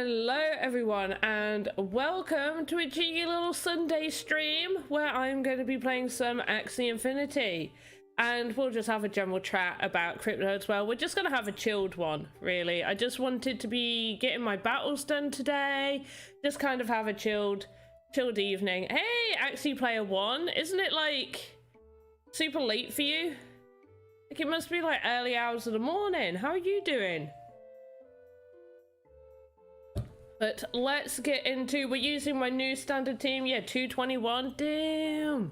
Hello everyone and welcome to a cheeky little Sunday stream where I'm going to be playing some Axie Infinity and we'll just have a general chat about crypto as well. We're just going to have a chilled one, really. I just wanted to be getting my battles done today, just kind of have a chilled evening. Hey, Axie Player 1, isn't it like super late for you? Like it must be like early hours of the morning. How are you doing? But let's get into, we're using my new standard team. Yeah, 221. Damn.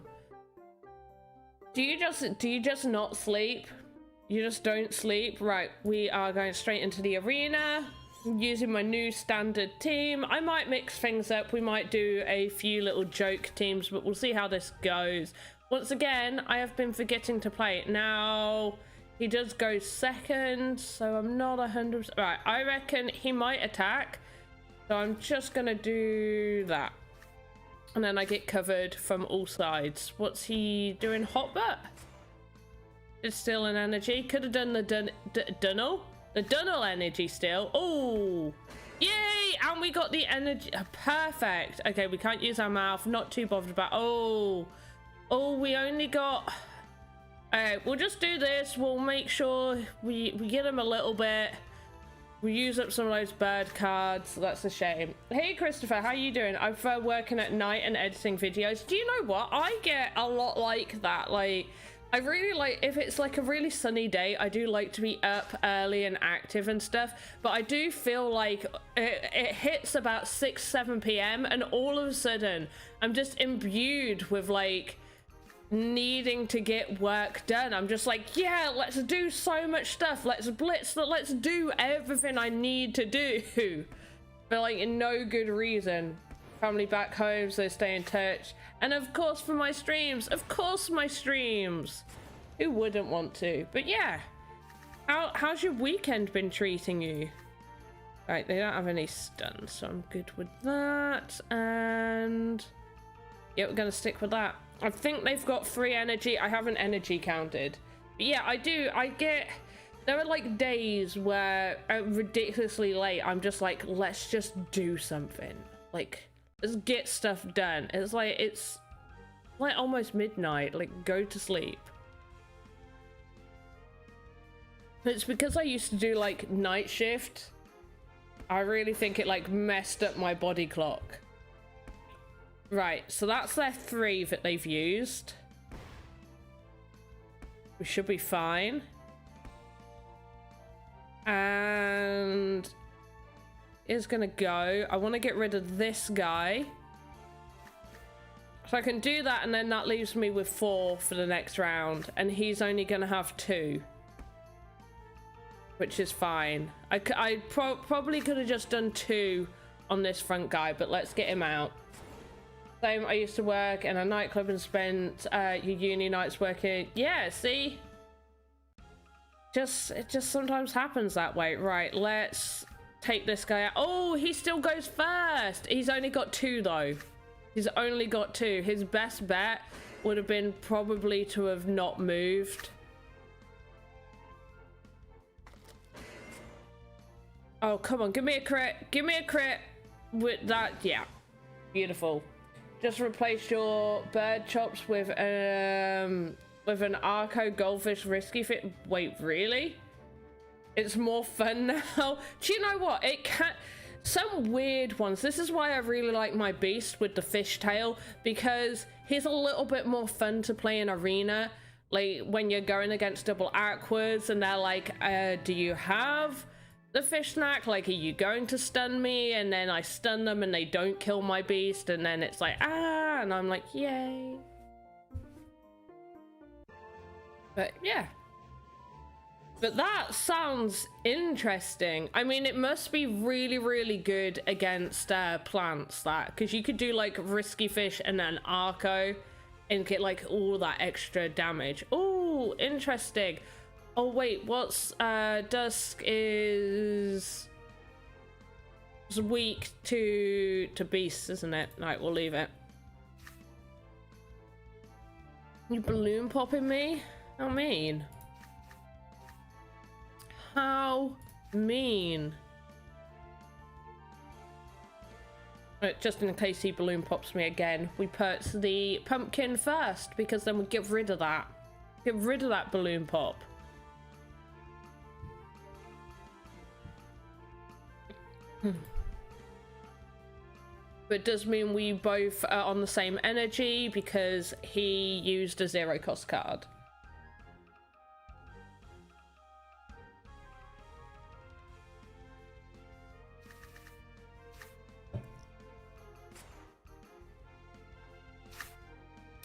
Do you just not sleep? You just don't sleep? Right, we are going straight into the arena. I'm using my new standard team. I might mix things up. We might do a few little joke teams, but we'll see how this goes. Once again, I have been forgetting to play it. Now, he does go second, so I'm not 100%. Right, I reckon he might attack. So I'm just gonna do that. And then I get covered from all sides. What's he doing? Hot butt? It's still an energy. Could have done the Dunnel. The Dunnel energy still. Oh, yay! And we got the energy. Perfect. Okay, we can't use our mouth. Not too bothered about. Oh, we only got. Alright, we'll just do this. We'll make sure we get him a little bit. We use up some of those bird cards. That's a shame. Hey Christopher, how you doing? I prefer working at night and editing videos. Do you know what? I get a lot like that. Like, I really like, if it's like a really sunny day, I do like to be up early and active and stuff. But I do feel like it hits about 6-7 p.m. and all of a sudden I'm just imbued with like needing to get work done. I'm just like, yeah, let's do so much stuff, let's blitz, let's do everything I need to do for like no good reason. Family back home, so stay in touch. And of course for my streams, who wouldn't want to? But yeah, how's your weekend been treating you? Right, they don't have any stuns, so I'm good with that. And yeah, we're gonna stick with that. I think they've got free energy. I haven't energy counted. But yeah, I get, there are like days where ridiculously late, I'm just like, let's just do something. Like, let's get stuff done. It's like almost midnight, like go to sleep. It's because I used to do like night shift. I really think it like messed up my body clock. Right, so that's their 3 that they've used. We should be fine. And is gonna go. I want to get rid of this guy. So I can do that, and then that leaves me with 4 for the next round. And he's only gonna have 2. Which is fine. I probably could have just done 2 on this front guy, but let's get him out. I used to work in a nightclub and spent your uni nights working. Yeah, see? It just sometimes happens that way. Right, let's take this guy out. Oh, he still goes first. He's only got 2 though. He's only got 2. His best bet would have been probably to have not moved. Oh, come on, give me a crit. Give me a crit with that. Yeah, beautiful. Just replace your bird chops with an Arco Goldfish Risky Fit. Wait, really? It's more fun now? Do you know what? It can... Some weird ones. This is why I really like my beast with the fishtail, because he's a little bit more fun to play in arena. Like when you're going against double aquas and they're like, do you have the fish snack? Like, are you going to stun me? And then I stun them and they don't kill my beast, and then it's like, ah, and I'm like, yay. But yeah, but that sounds interesting. I mean, it must be really, really good against plants, that, because you could do like risky fish and then Arco and get like all that extra damage. Oh, interesting. Oh wait, what's Dusk is weak to beasts, isn't it? Right, we'll leave it. You balloon popping me? How mean. How mean. Just in case he balloon pops me again, we put the pumpkin first, because then we get rid of that. Get rid of that balloon pop. But it does mean we both are on the same energy because he used a 0 cost card.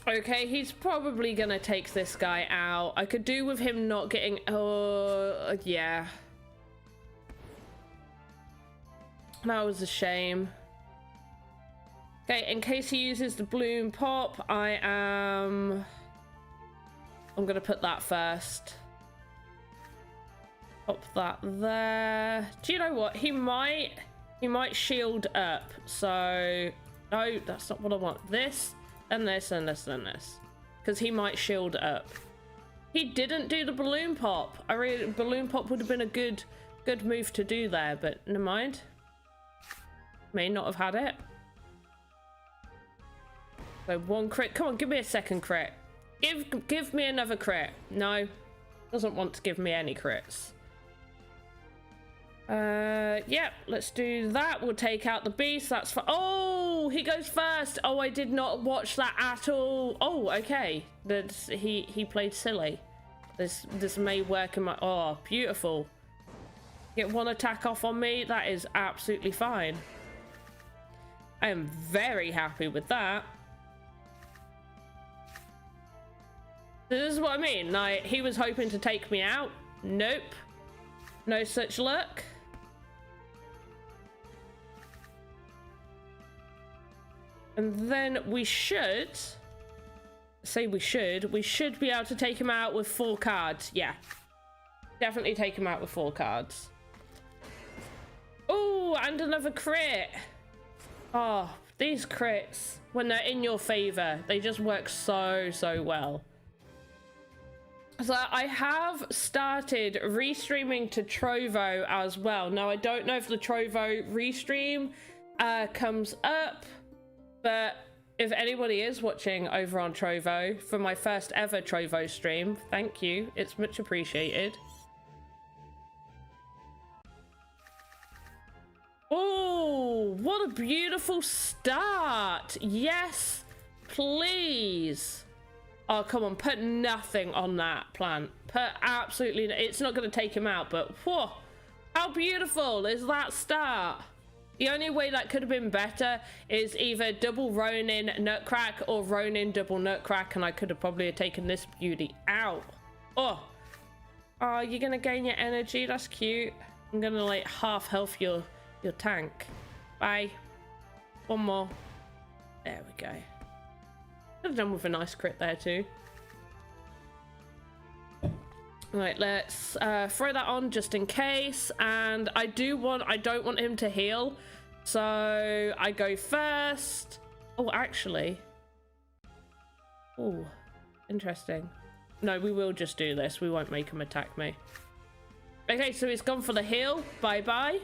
Okay, he's probably gonna take this guy out. I could do with him not getting... Oh, yeah. That was a shame. Okay, in case he uses the balloon pop, I'm gonna put that first. Pop that there. Do you know what? He might shield up. So, no, that's not what I want. This, and this, and this, and this. Because he might shield up. He didn't do the balloon pop. Balloon pop would have been a good move to do there, but never mind. May not have had it. So 1 crit. Come on, give me a second crit. Give me another crit. No. Doesn't want to give me any crits. Yeah, let's do that. We'll take out the beast. That's for... Oh, he goes first. Oh, I did not watch that at all. Oh, okay. He played silly. This may work in my... Oh, beautiful. Get 1 attack off on me. That is absolutely fine. I am very happy with that. This is what I mean. Like, he was hoping to take me out. Nope. No such luck. And then we should... we should be able to take him out with 4 cards. Yeah. Definitely take him out with 4 cards. Oh, and another crit. Oh, these crits, when they're in your favor, they just work so well. So I have started restreaming to Trovo as well. Now, I don't know if the Trovo restream comes up, but if anybody is watching over on Trovo for my first ever Trovo stream, thank you. It's much appreciated. Oh, what a beautiful start. Yes, please. Oh, come on, put nothing on that plant. Put absolutely... It's not going to take him out, but whoa, how beautiful is that start? The only way that could have been better is either double Ronin Nutcrack or Ronin double Nutcrack, and I could have probably taken this beauty out. Oh, you're going to gain your energy. That's cute. I'm going to, like, half health your tank. Bye. 1 more. There we go. Could have done with a nice crit there too. Right, let's throw that on just in case. And I don't want him to heal, so I go first. Oh, actually. Oh, interesting. No, we will just do this. We won't make him attack me. Okay, so he's gone for the heal. Bye-bye.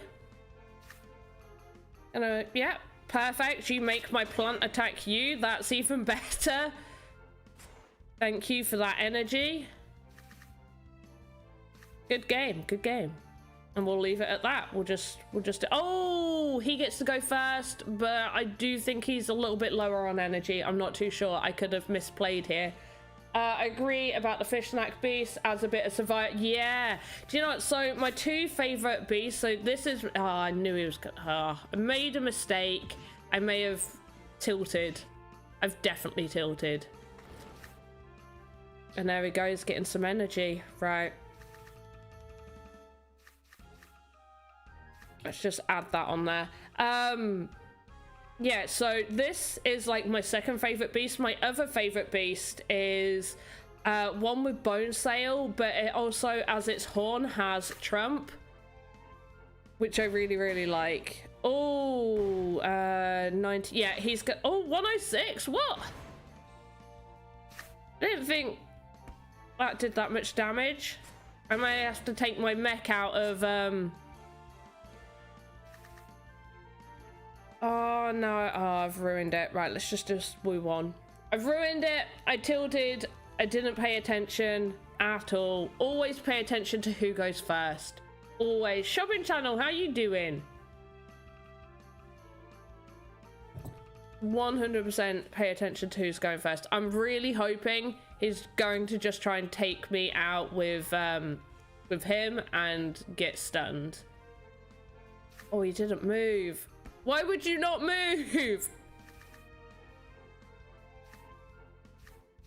And yeah. Perfect. You make my plant attack you. That's even better. Thank you for that energy. Good game. Good game. And we'll leave it at that. We'll just... Oh, he gets to go first, but I do think he's a little bit lower on energy. I'm not too sure. I could have misplayed here. I agree about the fish snack beast as a bit of survival. Yeah. Do you know what? So my 2 favorite beasts. So this is... Oh, I knew he was... I made a mistake. I may have tilted. I've definitely tilted. And there he goes, getting some energy. Right. Let's just add that on there. Yeah, so this is like my 2nd favorite beast. My other favorite beast is one with bone sail, but it also, as its horn, has trump, which I really like. Oh, 90. Yeah, he's got... Oh, 106. What? I didn't think that did that much damage. I might have to take my mech out of Oh no, oh, I've ruined it. Right, let's just move on. I've ruined it. I tilted. I didn't pay attention at all. Always pay attention to who goes first. Always. Shopping channel, how you doing? 100% pay attention to who's going first. I'm really hoping he's going to just try and take me out with him and get stunned. Oh, he didn't move. Why would you not move?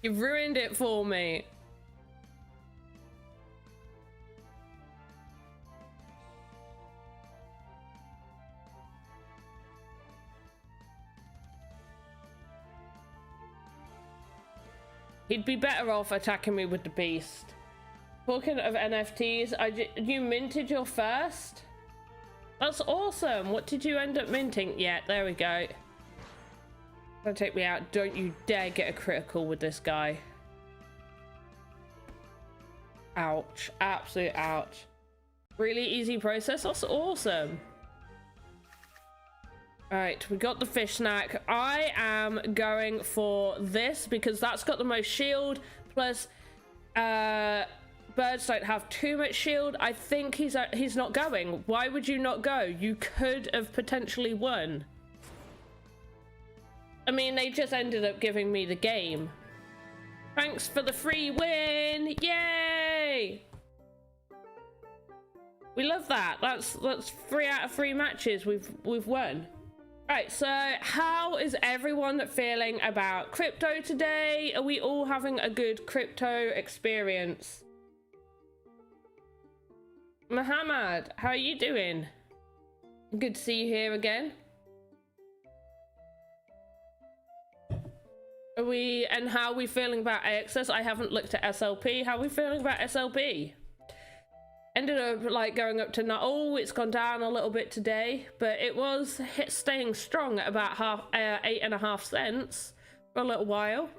You ruined it for me. He'd be better off attacking me with the beast. Talking of NFTs, you minted your first? That's awesome. What did you end up minting? Yeah, there we go. Don't take me out. Don't you dare get a critical with this guy. Ouch. Absolute ouch. Really easy process. That's awesome. Alright, we got the fish snack. I am going for this because that's got the most shield. Plus, birds don't have too much shield. I think he's not going. Why would you not go? You could have potentially won. I mean, they just ended up giving me the game. Thanks for the free win! Yay! We love that. That's 3 out of 3 matches we've won. Right, so how is everyone feeling about crypto today? Are we all having a good crypto experience? Muhammad, how are you doing? Good to see you here again. How are we feeling about AXS? I haven't looked at SLP. How are we feeling about SLP? Ended up like going up to oh, it's gone down a little bit today, but it was staying strong at about 8.5 cents for a little while.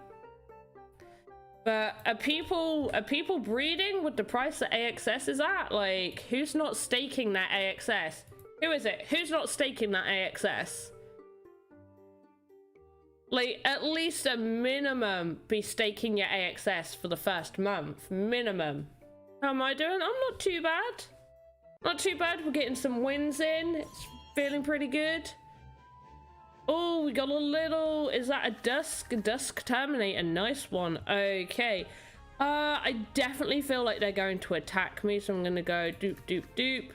But are people breeding with the price that AXS is at? Like, who's not staking that AXS? Who is it? Who's not staking that AXS? Like, at least a minimum be staking your AXS for the first month. Minimum. How am I doing? I'm not too bad. Not too bad. We're getting some wins in. It's feeling pretty good. Oh, we got a little... Is that a Dusk? Dusk Terminator. Nice one. Okay. I definitely feel like they're going to attack me, so I'm going to go doop, doop, doop.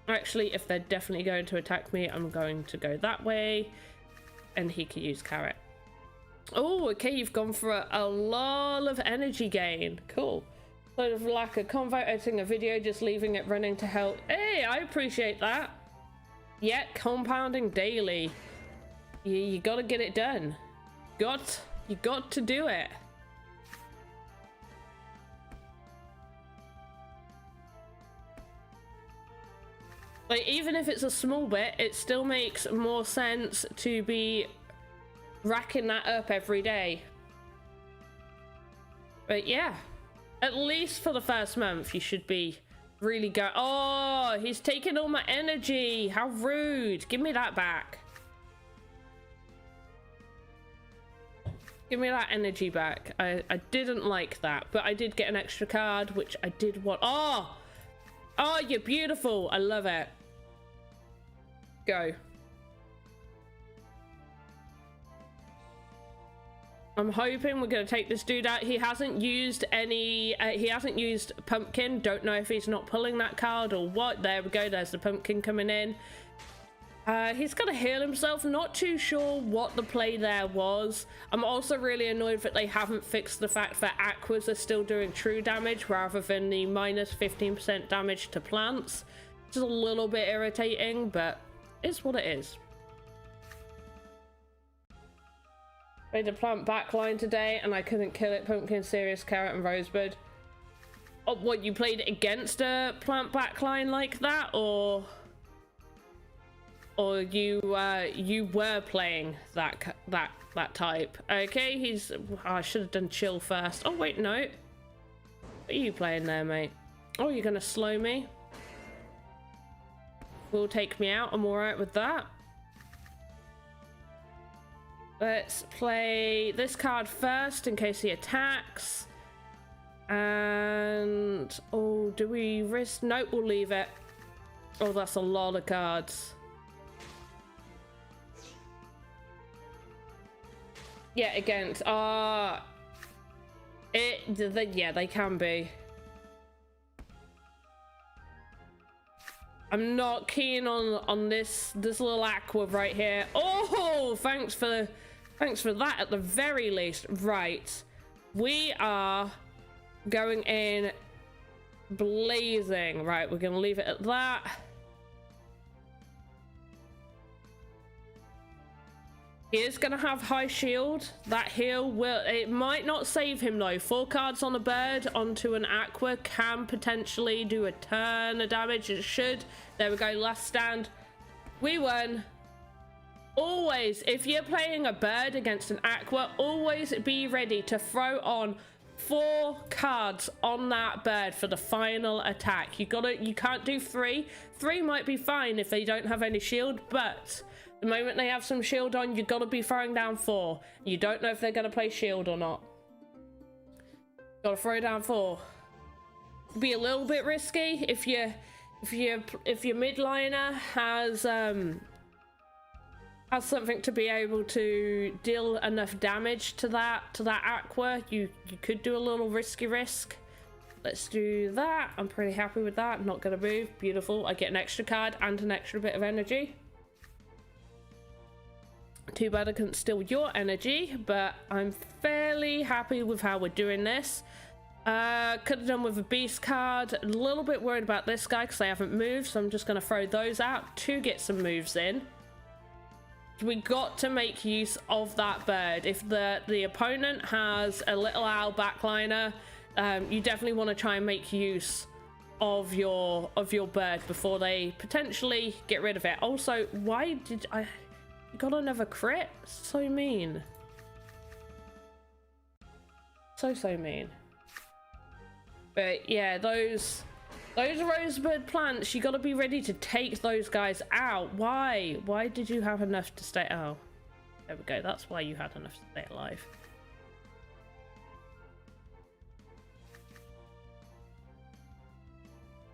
Actually, if they're definitely going to attack me, I'm going to go that way. And he can use carrot. Oh, okay. You've gone for a lot of energy gain. Cool. Sort of lack of convo, editing a video, just leaving it running to help. Hey, I appreciate that. Yet compounding daily. You gotta get it done. You got to do it. Like, even if it's a small bit, it still makes more sense to be racking that up every day. But yeah. At least for the first month, you should be really go. Oh, he's taking all my energy. How rude. Give me that back. Give me that energy back. I didn't like that, but I did get an extra card, which I did want. Oh! Oh, you're beautiful. I love it. Go. I'm hoping we're going to take this dude out. He hasn't used any... he hasn't used pumpkin. Don't know if he's not pulling that card or what. There we go. There's the pumpkin coming in. He's got to heal himself. Not too sure what the play there was. I'm also really annoyed that they haven't fixed the fact that aquas are still doing true damage rather than the minus 15% damage to plants. It's a little bit irritating, but it's what it is. Played a plant backline today and I couldn't kill it. Pumpkin, Serious, Carrot and Rosebud. Oh, what, you played against a plant backline like that, or you were playing that type? Okay, he's... Oh, I should have done chill first. Oh wait, no. What are you playing there, mate? Oh, you're gonna slow me? Will take me out. I'm all right with that. Let's play this card first in case he attacks. And oh, do we risk? Nope, we'll leave it. Oh, that's a lot of cards. Yeah, against yeah, they can be. I'm not keen on this little aqua right here. Oh, thanks for that at the very least. Right, we are going in blazing. Right, we're gonna leave it at that. He is going to have high shield. That heal will... It might not save him though. 4 cards on a bird onto an aqua can potentially do a turn of damage. It should. There we go. Last stand. We won. Always, if you're playing a bird against an aqua, always be ready to throw on 4 cards on that bird for the final attack. You can't do 3. 3 might be fine if they don't have any shield, but... the moment they have some shield on, you've got to be throwing down 4. You don't know if they're going to play shield or not. Got to throw down 4. Be a little bit risky if your midliner has something to be able to deal enough damage to that aqua. You could do a little risky risk. Let's do that. I'm pretty happy with that. Not going to move. Beautiful. I get an extra card and an extra bit of energy. Too bad I couldn't steal your energy, but I'm fairly happy with how we're doing this. Could have done with a beast card. A little bit worried about this guy because they haven't moved, so I'm just going to throw those out to get some moves in. We got to make use of that bird. If the opponent has a little owl backliner, you definitely want to try and make use of your bird before they potentially get rid of it. Also, why did I... got another crit? So mean. So mean. But yeah, those rosebud plants, you gotta be ready to take those guys out. Why did you have enough to stay... oh, there we go. That's why you had enough to stay alive.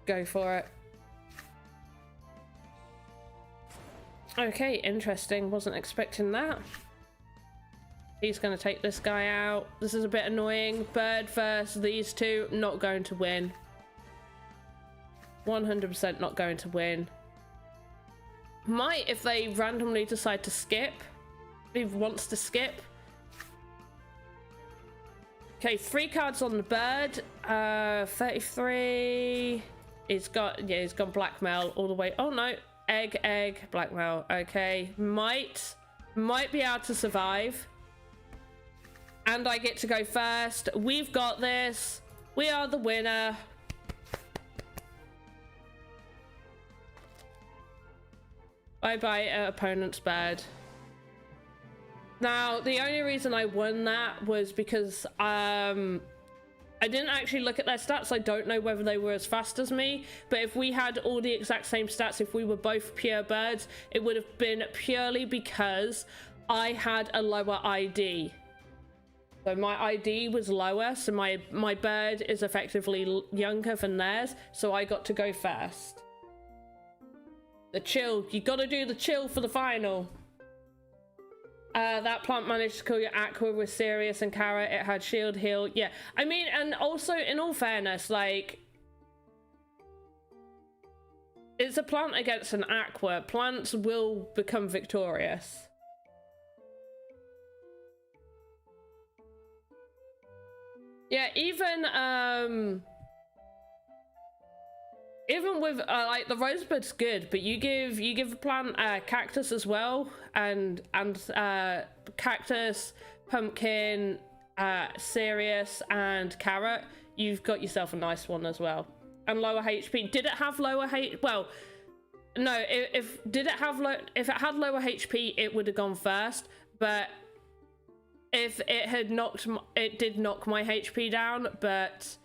Go for it. Okay, interesting. Wasn't expecting that. He's going to take this guy out. This is a bit annoying. Bird versus these two. Not going to win. 100% not going to win. Might if they randomly decide to skip. If he wants to skip. Okay, 3 cards on the bird. 33. He's gone blackmail all the way. Oh no. Egg, blackmail. Okay, might be able to survive. And I get to go first. We've got this. We are the winner. Bye-bye, opponent's bird. Now, the only reason I won that was because I didn't actually look at their stats. I don't know whether they were as fast as me, but if we had all the exact same stats, if we were both pure birds, it would have been purely because I had a lower ID. So my ID was lower, so my bird is effectively younger than theirs, so I got to go first. The chill, you gotta do the chill for the final. That plant managed to kill your aqua with Sirius and Kara. It had shield, heal. Yeah, I mean, and also in all fairness, like, it's a plant against an aqua. Plants will become victorious. Yeah, even with like the rosebud's good, but you give a plant cactus as well, and cactus, pumpkin, Sirius, and carrot. You've got yourself a nice one as well. And lower HP. Did it have lower H? Well, no. If it had lower HP, it would have gone first. But if it did knock my HP down, but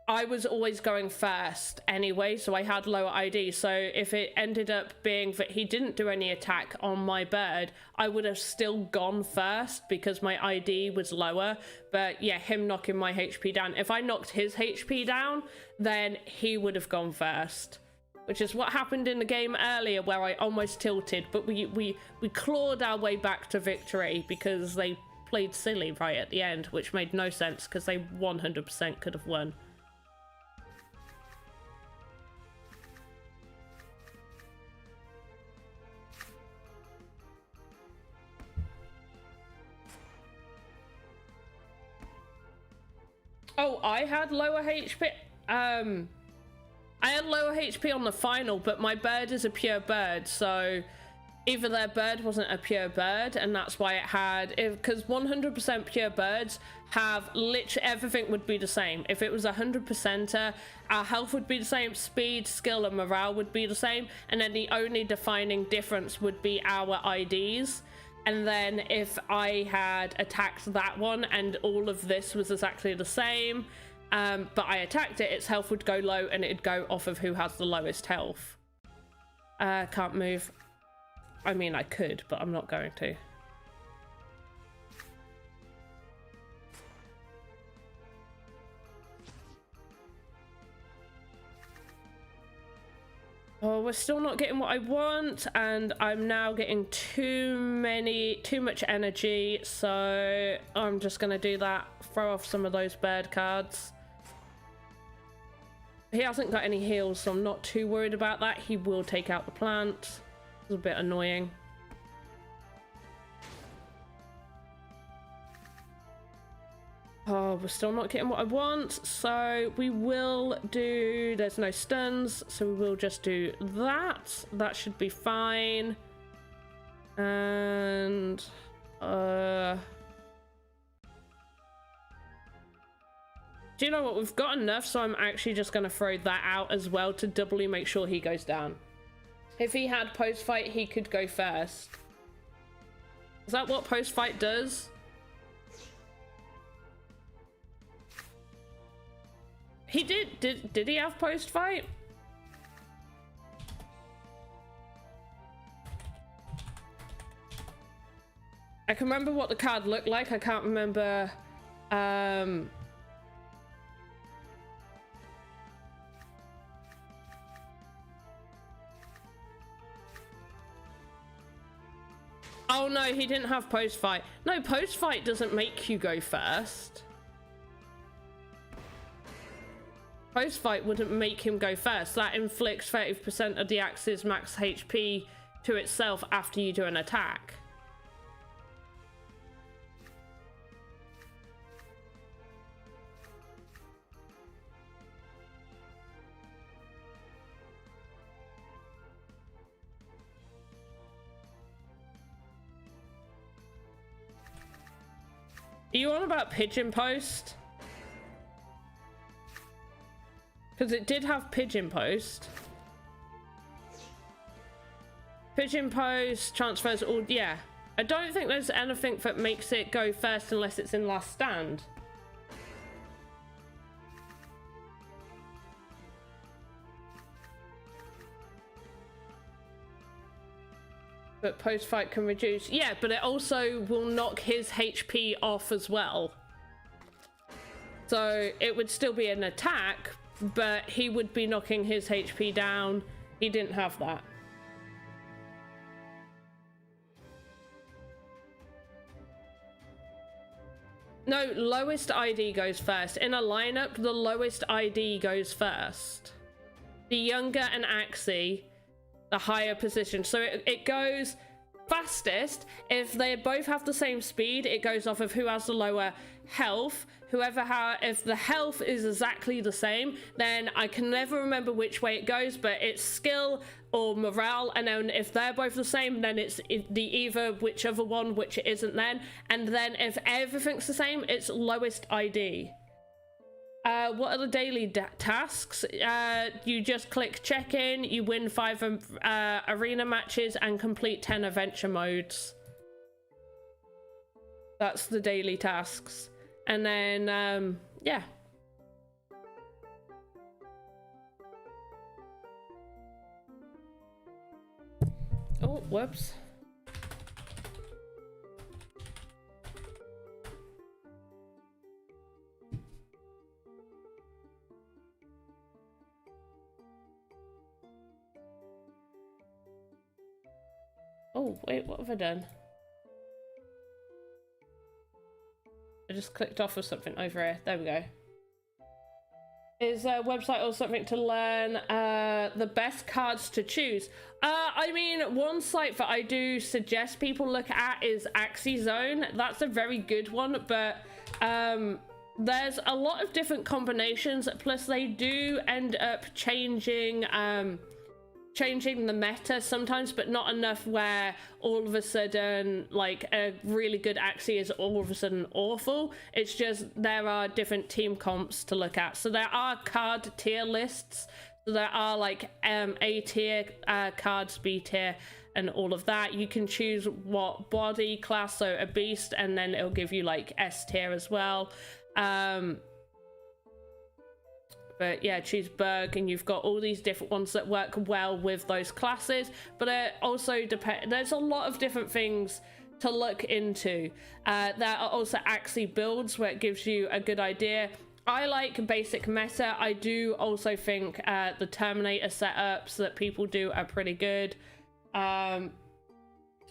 I was always going first anyway, so I had lower ID. So if it ended up being that he didn't do any attack on my bird, I would have still gone first because my ID was lower. But yeah, him knocking my HP down. If I knocked his HP down, then he would have gone first. Which is what happened in the game earlier where I almost tilted. But we clawed our way back to victory because they played silly right at the end, which made no sense because they 100% could have won. Oh, I had lower HP. I had lower HP on the final, but my bird is a pure bird, so either their bird wasn't a pure bird, and that's why it had. Because 100% pure birds have literally everything would be the same. If it was 100%er, our health would be the same, speed, skill, and morale would be the same, and then the only defining difference would be our IDs. And then if I had attacked that one and all of this was exactly the same, but I attacked it, its health would go low and it'd go off of who has the lowest health. Can't move. I mean, I could, but I'm not going to. Oh, we're still not getting what I want, and I'm now getting too much energy, so I'm just gonna do that, throw off some of those bird cards. He hasn't got any heals, so I'm not too worried about that. He will take out the plant. It's a bit annoying. Oh, we're still not getting what I want, so we will do... There's no stuns, so we will just do that. That should be fine. And... Do you know what? We've got enough, so I'm actually just going to throw that out as well to doubly make sure he goes down. If he had post-fight, he could go first. Is that what post-fight does? He did he have post-fight? I can remember what the card looked like. I can't remember. Oh no, he didn't have post-fight. No, post-fight doesn't make you go first. Post-fight wouldn't make him go first. That inflicts 30% of the Axie's max HP to itself after you do an attack. Are you on about Pigeon Post? Because it did have Pigeon Post. Pigeon Post transfers all... Yeah. I don't think there's anything that makes it go first unless it's in last stand. But post-fight can reduce... Yeah, but it also will knock his HP off as well. So it would still be an attack, but he would be knocking his HP down. He didn't have that. No, lowest ID goes first. In a lineup, the lowest ID goes first. The younger an Axie, the higher position. So it goes fastest. If they both have the same speed, it goes off of who has the lower health. If the health is exactly the same, then I can never remember which way it goes, but it's skill or morale, and then if they're both the same, then it's either whichever one, which it isn't then, and then if everything's the same, it's lowest ID. What are the daily tasks? You just click check-in, you win 5 arena matches, and complete 10 adventure modes. That's the daily tasks. And then, yeah. Oh, whoops. Oh, wait, what have I done? I just clicked off of something over here. There we go. Is a website or something to learn the best cards to choose? I mean, one site that I do suggest people look at is Axie Zone. That's a very good one, but there's a lot of different combinations, plus they do end up changing changing the meta sometimes, but not enough where all of a sudden like a really good Axie is all of a sudden awful. It's just there are different team comps to look at. So there are card tier lists. So there are like A tier cards, B tier, and all of that. You can choose what body class, so a beast, and then it'll give you like S tier as well. But yeah, choose Berg, and you've got all these different ones that work well with those classes. But it also depends. There's a lot of different things to look into. There are also Axie builds where it gives you a good idea. I like basic meta. I do also think the Terminator setups that people do are pretty good.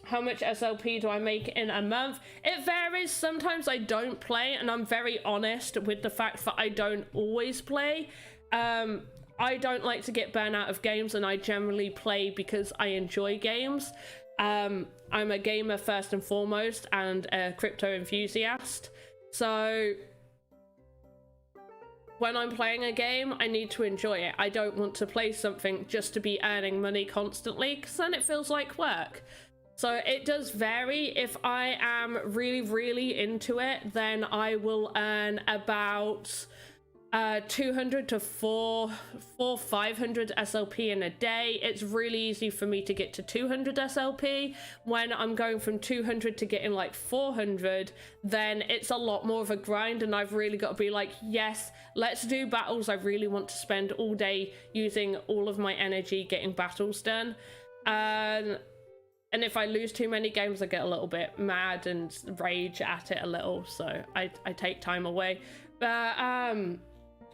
How much SLP do I make in a month? It varies. Sometimes I don't play, and I'm very honest with the fact that I don't always play. I don't like to get burnt out of games, and I generally play because I enjoy games. I'm a gamer first and foremost, and a crypto enthusiast. So when I'm playing a game, I need to enjoy it. I don't want to play something just to be earning money constantly, because then it feels like work. So it does vary. If I am really, really into it, then I will earn about 200 to 500 SLP in a day. It's really easy for me to get to 200 SLP. When I'm going from 200 to getting like 400, then it's a lot more of a grind, and I've really got to be like, yes, let's do battles. I really want to spend all day using all of my energy getting battles done. And if I lose too many games, I get a little bit mad and rage at it a little, so I take time away. But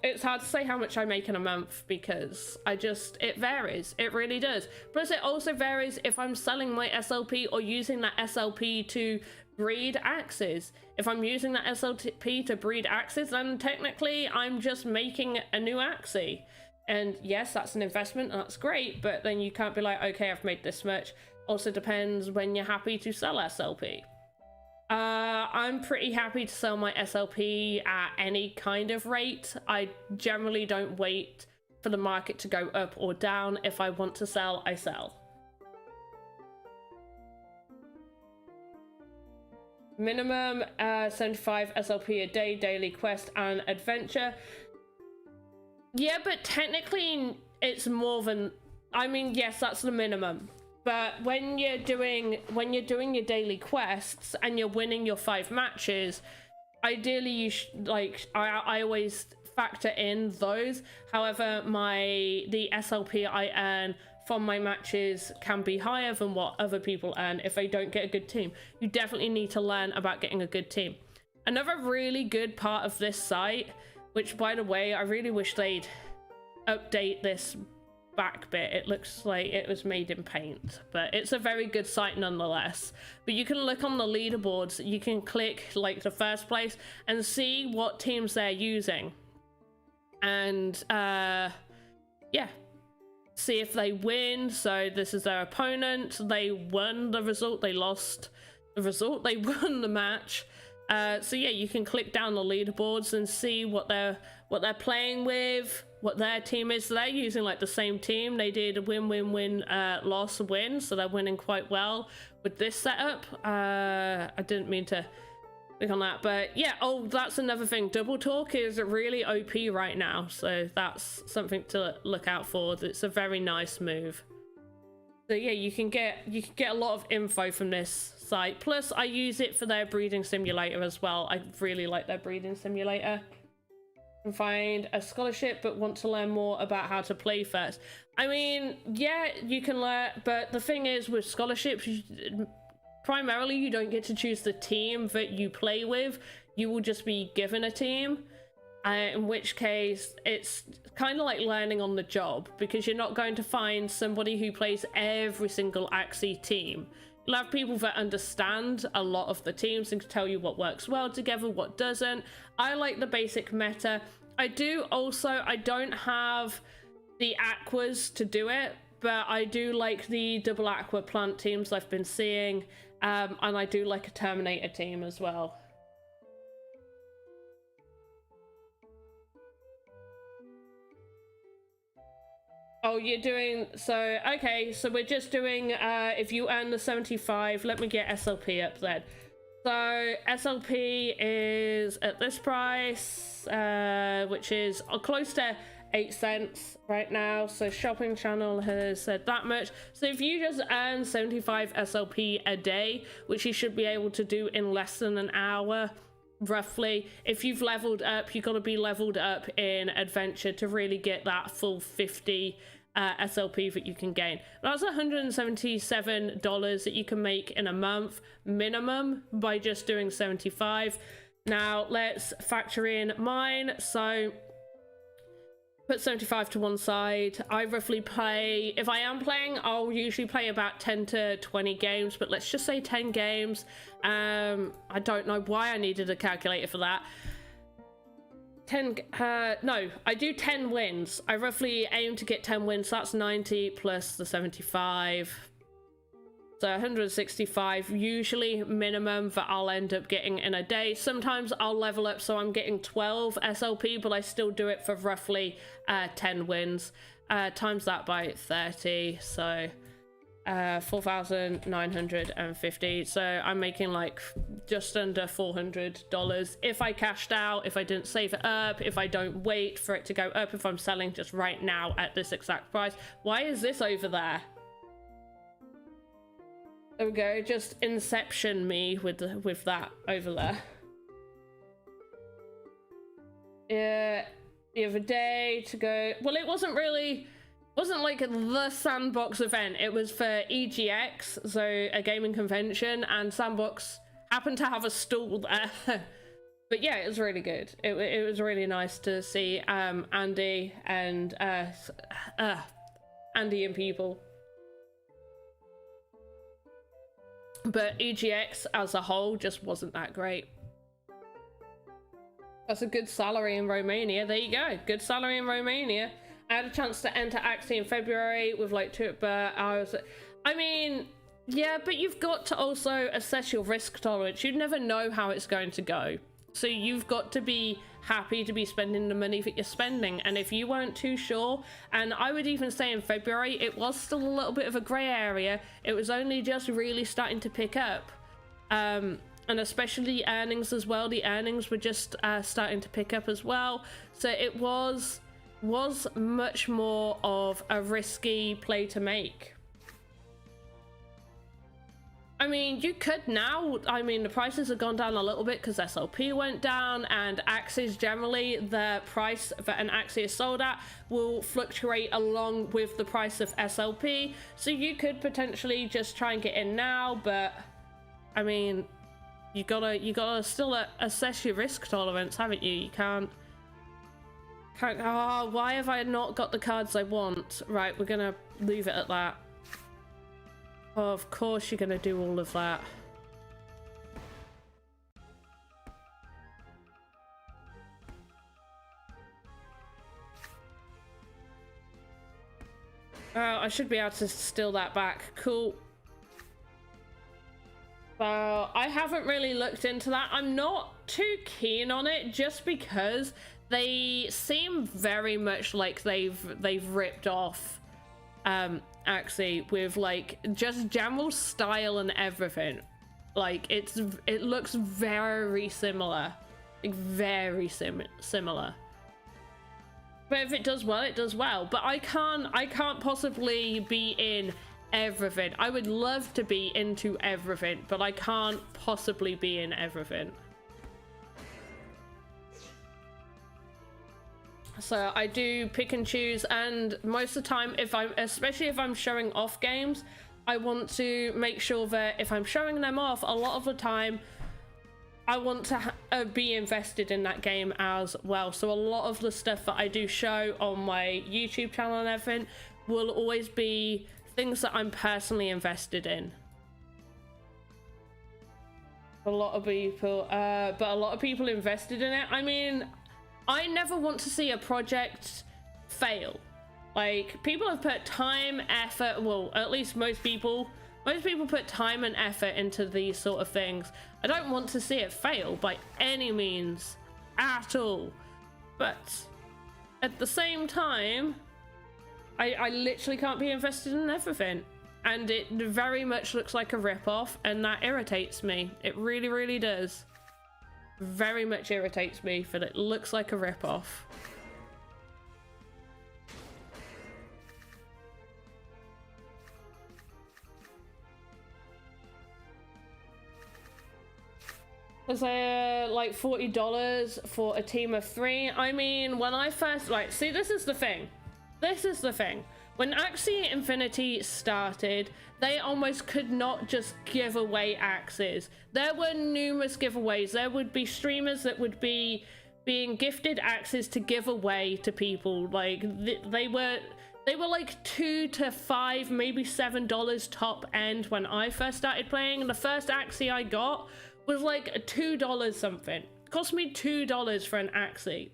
it's hard to say how much I make in a month, because it varies. It really does. Plus it also varies if I'm selling my SLP or using that SLP to breed axes. If I'm using that SLP to breed axes, then technically I'm just making a new Axie. And yes, that's an investment, and that's great, but then you can't be like, okay, I've made this much. Also depends when you're happy to sell SLP. I'm pretty happy to sell my SLP at any kind of rate. I generally don't wait for the market to go up or down. If I want to sell, I sell. Minimum 75 SLP a day, daily quest and adventure. Yeah, but technically it's more than, I mean, yes, that's the minimum. But when you're doing your daily quests and you're winning your 5 matches, ideally you I always factor in those. However, the SLP I earn from my matches can be higher than what other people earn if they don't get a good team. You definitely need to learn about getting a good team. Another really good part of this site, which by the way, I really wish they'd update this back bit. It looks like it was made in paint, but it's a very good site nonetheless. But you can look on the leaderboards, you can click like the first place and see what teams they're using, and yeah, see if they win. So this is their opponent, they won the result, they lost the result, they won the match. So yeah, you can click down the leaderboards and see what they're playing with, what their team is. So they're using like the same team. They did a win, loss, win, so they're winning quite well with this setup. I didn't mean to click on that, but yeah. Oh, that's another thing. Double talk is really OP right now, so that's something to look out for. It's a very nice move. So yeah, you can get a lot of info from this site. Plus, I use it for their breeding simulator as well. I really like their breeding simulator. and find a scholarship but want to learn more about how to play first. I mean, yeah, you can learn, but the thing is with scholarships, primarily you don't get to choose the team that you play with. You will just be given a team, in which case it's kind of like learning on the job, because you're not going to find somebody who plays every single Axie team. You'll have people that understand a lot of the teams and can tell you what works well together, what doesn't. I like the basic meta. I don't have the aquas to do it, but I do like the double aqua plant teams I've been seeing, and I do like a Terminator team as well. Oh, you're doing, so, okay, so we're just doing, if you earn the 75, let me get SLP up then. So, SLP is at this price, which is close to 8 cents right now. So, Shopping Channel has said that much. So, if you just earn 75 SLP a day, which you should be able to do in less than an hour, roughly, if you've leveled up, you've got to be leveled up in adventure to really get that full 50 SLP that you can gain. That's $177 that you can make in a month minimum by just doing 75. Now let's factor in mine. So put 75 to one side. I roughly play, if I am playing, I'll usually play about 10 to 20 games, but let's just say 10 games. I don't know why I needed a calculator for that. No, I do 10 wins. I roughly aim to get 10 wins. So that's 90 plus the 75. So 165 usually minimum that I'll end up getting in a day. Sometimes I'll level up so I'm getting 12 SLP, but I still do it for roughly 10 wins. Times that by 30, so 4,950. So I'm making like just under $400 if I cashed out, if I didn't save it up, if I don't wait for it to go up, if I'm selling just right now at this exact price. Why is this over there? There we go, just inception me with that over there. Yeah, the other day to go, well, it wasn't like the Sandbox event. It was for EGX, so a gaming convention, and Sandbox happened to have a stall there. But yeah, it was really good. It was really nice to see Andy and people. But EGX as a whole just wasn't that great. That's a good salary in Romania. There you go. Good salary in Romania. I had a chance to enter Axie in February with like but I mean, yeah, but you've got to also assess your risk tolerance. You never know how it's going to go. So you've got to be happy to be spending the money that you're spending. And if you weren't too sure, and I would even say in February, it was still a little bit of a grey area. It was only just really starting to pick up. And especially earnings as well. The earnings were just starting to pick up as well. So it was much more of a risky play to make. I mean, you could now, I mean, the prices have gone down a little bit because SLP went down, and Axies generally, the price that an Axie is sold at will fluctuate along with the price of SLP. So you could potentially just try and get in now, but I mean, you gotta still assess your risk tolerance, haven't you? You can't, oh, why have I not got the cards I want? Right, we're gonna leave it at that. Oh, of course you're gonna do all of that. Oh, I should be able to steal that back. Cool. Well, I haven't really looked into that. I'm not too keen on it just because they seem very much like they've ripped off Axie with like just general style and everything. Like it looks very similar, like very similar. But if it does well, it does well. But I can't possibly be in everything. I would love to be into everything, but I can't possibly be in everything. So I do pick and choose, and most of the time, especially if I'm showing off games, I want to make sure that if I'm showing them off, a lot of the time I want to be invested in that game as well. So a lot of the stuff that I do show on my YouTube channel and everything will always be things that I'm personally invested in. A lot of people, but a lot of people invested in it. I mean, I never want to see a project fail. Like, people have put time, effort, well, at least most people put time and effort into these sort of things. I don't want to see it fail by any means at all. But at the same time, I literally can't be invested in everything. And it very much looks like a rip-off, and that irritates me. It really, really does. Very much irritates me that it looks like a rip-off. Was like $40 for a team of 3? I mean, when I first, like, see, this is the thing. This is the thing. When Axie Infinity started, they almost could not just give away axes. There were numerous giveaways. There would be streamers that would be being gifted axes to give away to people. Like, they were like $2 to $5, maybe $7 top end when I first started playing. And the first Axie I got was like $2 something. It cost me $2 for an Axie.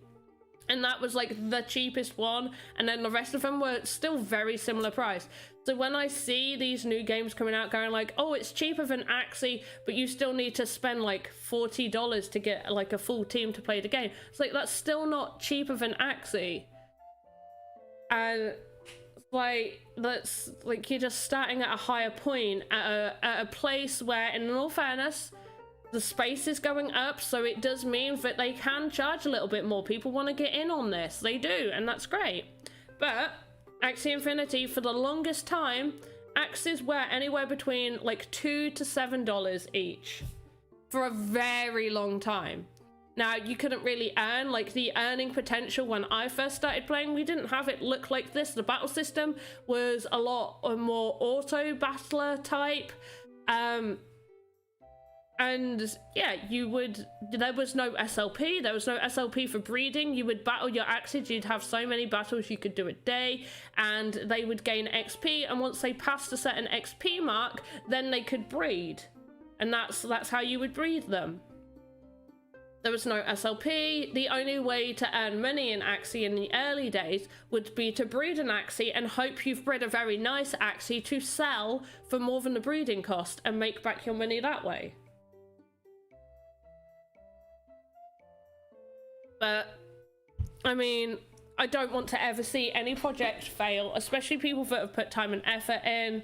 And that was like the cheapest one, and then the rest of them were still very similar price. So when I see these new games coming out going like, oh, it's cheaper than Axie, but you still need to spend like $40 to get like a full team to play the game, it's like, that's still not cheaper than Axie. And like, that's like, you're just starting at a higher point at a place where, in all fairness, the space is going up, so it does mean that they can charge a little bit more. People want to get in on this. They do, and that's great. But Axie Infinity, for the longest time, axes were anywhere between like $2 to $7 each for a very long time. Now, you couldn't really earn, like, the earning potential when I first started playing. We didn't have it look like this. The battle system was a lot more auto battler type. And yeah, there was no SLP, there was no SLP for breeding. You would battle your axes, you'd have so many battles you could do a day, and they would gain XP, and once they passed a certain XP mark, then they could breed. And that's how you would breed them. There was no SLP. The only way to earn money in Axie in the early days would be to breed an Axie and hope you've bred a very nice Axie to sell for more than the breeding cost and make back your money that way. But, I mean, I don't want to ever see any project fail, especially people that have put time and effort in.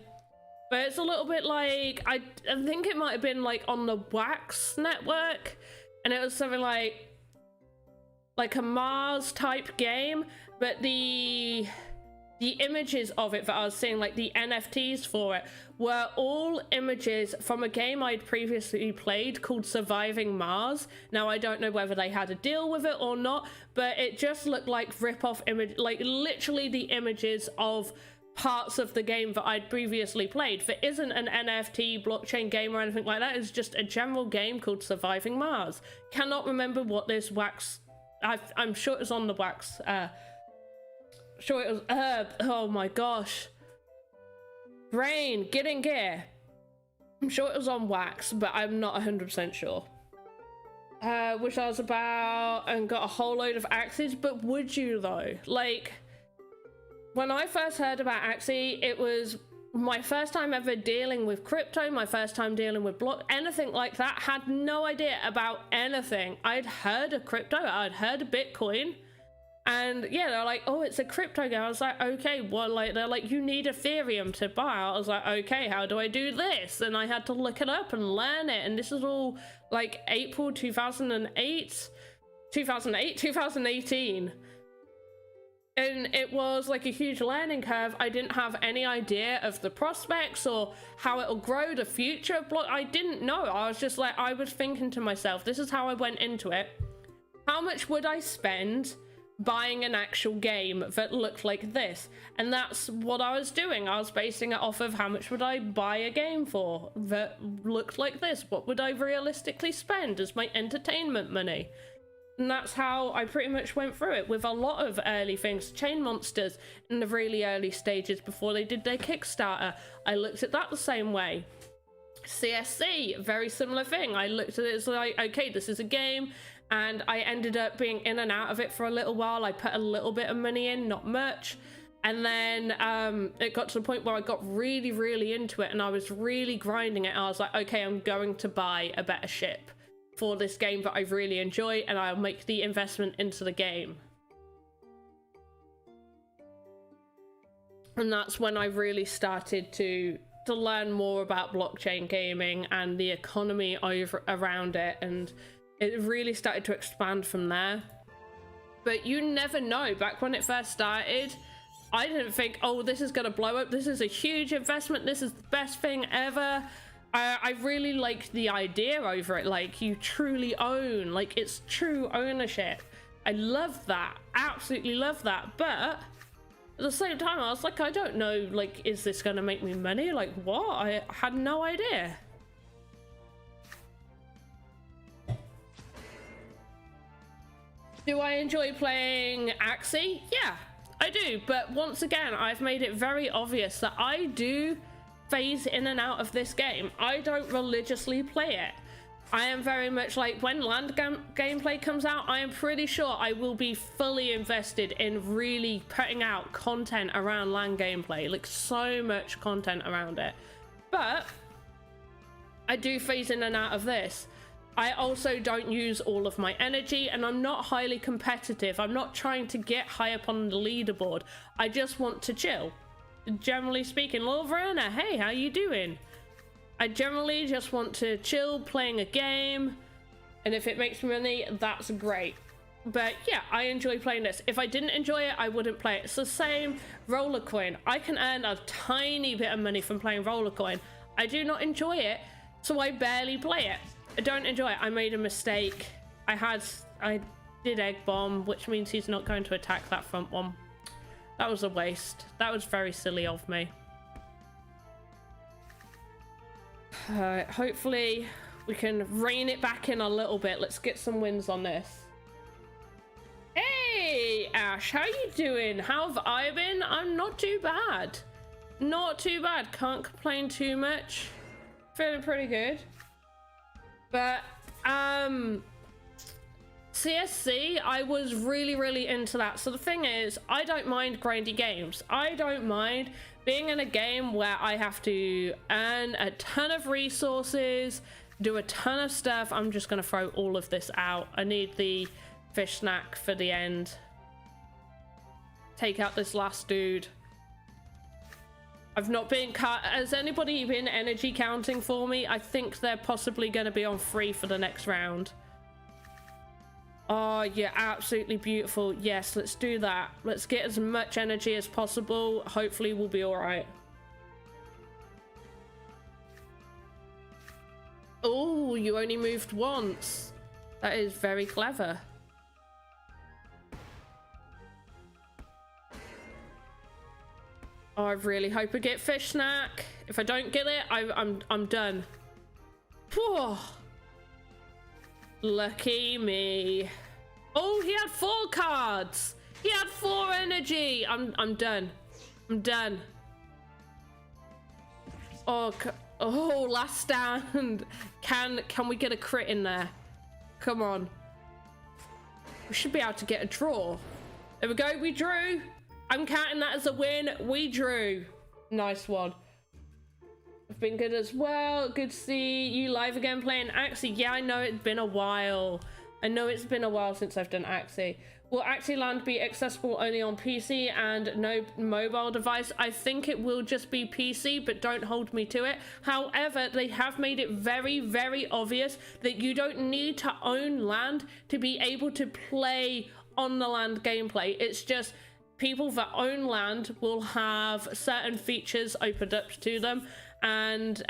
But it's a little bit like, I think it might have been like on the Wax network, and it was something like a Mars type game, but the images of it that I was seeing, like the NFTs for it, were all images from a game I'd previously played called Surviving Mars. Now, I don't know whether they had a deal with it or not, but it just looked like rip-off image, like literally the images of parts of the game that I'd previously played. That isn't an NFT blockchain game or anything like that. It's just a general game called Surviving Mars. Cannot remember what this Wax, I'm sure it was on the Wax, sure it was, oh my gosh. Brain, get in gear. I'm sure it was on Wax, but I'm not 100% sure. Which I was about and got a whole load of axes, but would you though? Like, when I first heard about Axie, it was my first time ever dealing with crypto, my first time dealing with anything like that. Had no idea about anything. I'd heard of crypto, I'd heard of Bitcoin. And yeah, they're like, oh, it's a crypto game. I was like, okay, well, like, they're like, you need Ethereum to buy. I was like, okay, how do I do this? And I had to look it up and learn it. And this is all like April 2018. And it was like a huge learning curve. I didn't have any idea of the prospects or how it'll grow, the future of block. I didn't know. I was just like, I was thinking to myself, this is how I went into it. How much would I spend buying an actual game that looked like this. And that's what I was doing. I was basing it off of how much would I buy a game for that looked like this? What would I realistically spend as my entertainment money? And that's how I pretty much went through it with a lot of early things. Chain Monsters in the really early stages before they did their Kickstarter, I looked at that the same way. CSC, very similar thing. I looked at it as like, okay, this is a game, and I ended up being in and out of it for a little while. I put a little bit of money in, not much. And then it got to the point where I got really, really into it, and I was really grinding it. I was like, okay, I'm going to buy a better ship for this game that I really enjoy, and I'll make the investment into the game. And that's when I really started to learn more about blockchain gaming and the economy around it, and it really started to expand from there. But you never know. Back when it first started, I didn't think, oh, this is gonna blow up, this is a huge investment, this is the best thing ever. I really liked the idea over it, like you truly own, like it's true ownership. I love that, absolutely love that. But at the same time, I was like, I don't know, like, is this gonna make me money? Like, what? I had no idea. Do I enjoy playing Axie? Yeah, I do. But once again, I've made it very obvious that I do phase in and out of this game. I don't religiously play it. I am very much like, when land gameplay comes out, I am pretty sure I will be fully invested in really putting out content around land gameplay, like so much content around it. But I do phase in and out of this. I also don't use all of my energy, and I'm not highly competitive. I'm not trying to get high up on the leaderboard. I just want to chill. Generally speaking, Verona, hey, how you doing? I generally just want to chill playing a game, and if it makes me money, that's great. But yeah, I enjoy playing this. If I didn't enjoy it, I wouldn't play it. It's the same roller coin. I can earn a tiny bit of money from playing roller coin. I do not enjoy it, so I barely play it. I don't enjoy it. I made a mistake. I did egg bomb, which means he's not going to attack that front one. That was a waste. That was very silly of me. Hopefully we can rein it back in a little bit. Let's get some wins on this. Hey Ash, how you doing? How have I been? I'm not too bad. Not too bad. Can't complain too much. Feeling pretty good. But CSC, I was really into that. So the thing is, I don't mind grindy games. I don't mind being in a game where I have to earn a ton of resources, do a ton of stuff. I'm just gonna throw all of this out. I need the fish snack for the end. Take out this last dude. I've not been cut. Has anybody been energy counting for me? I think they're possibly going to be on free for the next round. Oh, yeah, absolutely beautiful. Yes, let's do that. Let's get as much energy as possible. Hopefully we'll be all right. Oh, you only moved once. That is very clever. Oh, I really hope I get fish snack. If I don't get it, I'm done. Whoa. Lucky me. Oh, he had 4 cards. He had 4 energy. I'm done. I'm done. Oh, last stand. Can we get a crit in there? Come on. We should be able to get a draw. There we go. We drew. I'm counting that as a win. We drew. Nice one. I've been good as well. Good to see you live again playing Axie. Yeah, I know it's been a while. I know it's been a while since I've done Axie. Will Axie Land be accessible only on PC and no mobile device? I think it will just be PC, but don't hold me to it. However, they have made it very obvious that you don't need to own land to be able to play on the land gameplay. It's just people that own land will have certain features opened up to them, and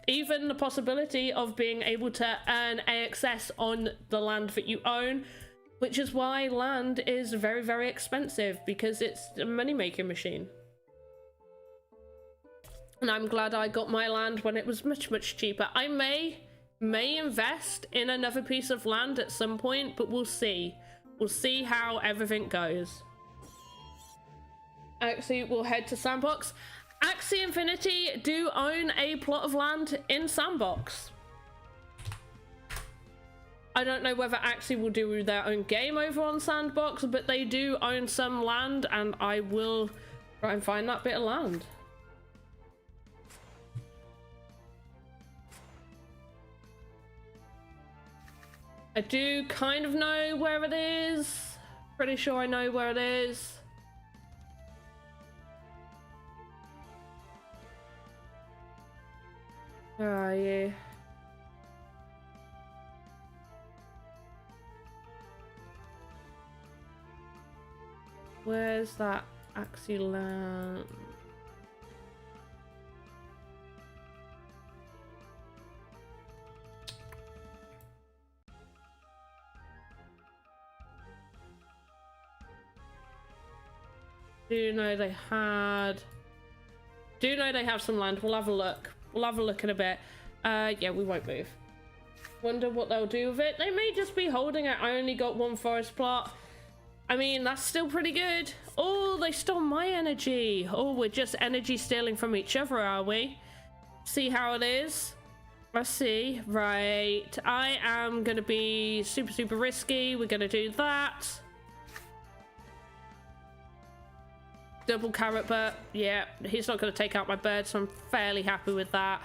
even the possibility of being able to earn AXS on the land that you own. Which is why land is very, very expensive, because it's a money-making machine. And I'm glad I got my land when it was much, much cheaper. I may invest in another piece of land at some point, but we'll see. We'll see how everything goes. Axie will head to Sandbox. Axie Infinity do own a plot of land in Sandbox. I don't know whether Axie will do their own game over on Sandbox, but they do own some land, and I will try and find that bit of land. I do kind of know where it is. Pretty sure I know where it is. Where are you? Where's that Axie land? Do know they have some land. We'll have a look. We'll have a look in a bit. Yeah, we won't move. Wonder what they'll do with it. They may just be holding it. I only got one forest plot. I mean, that's still pretty good. Oh, they stole my energy. Oh, we're just energy stealing from each other, are we? See how it is? Let's see. Right. I am going to be super, super risky. We're going to do that. Double carrot, but yeah, he's not going to take out my bird, so I'm fairly happy with that.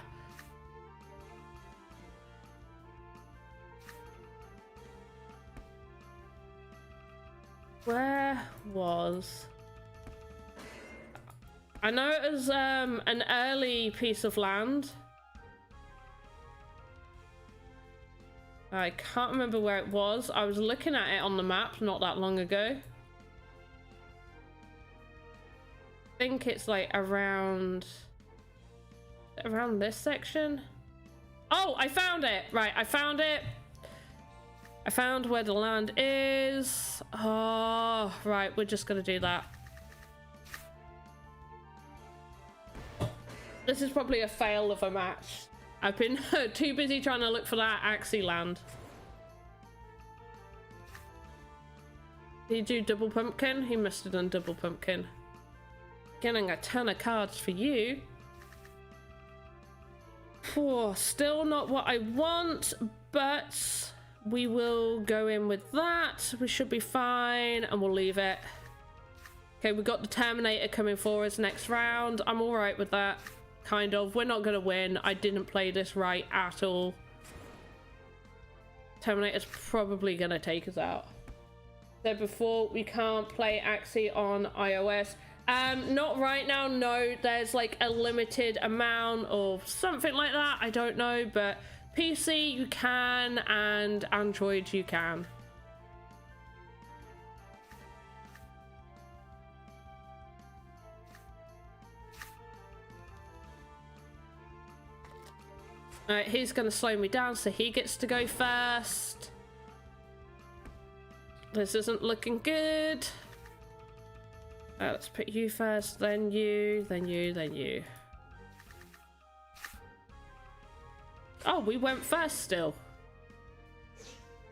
Where was... I know it was an early piece of land. I can't remember where it was. I was looking at it on the map not that long ago. I think it's like around this section. Oh, I found it. Right, I found it. I found where the land is. Oh, right, we're just gonna do that. This is probably a fail of a match. I've been too busy trying to look for that Axie land. Did he do double pumpkin? He must have done double pumpkin. Getting a ton of cards for you. Oh, still not what I want, but we will go in with that. We should be fine, and we'll leave it. Okay, we got the Terminator coming for us next round. I'm all right with that, kind of. We're not going to win. I didn't play this right at all. Terminator's probably going to take us out. Said before, we can't play Axie on iOS. Not right now, no. There's like a limited amount of something like that. I don't know, but PC you can, and Android you can. Alright, he's gonna slow me down, so he gets to go first. This isn't looking good. Let's put you first, then you, then you, then you. Oh, we went first still.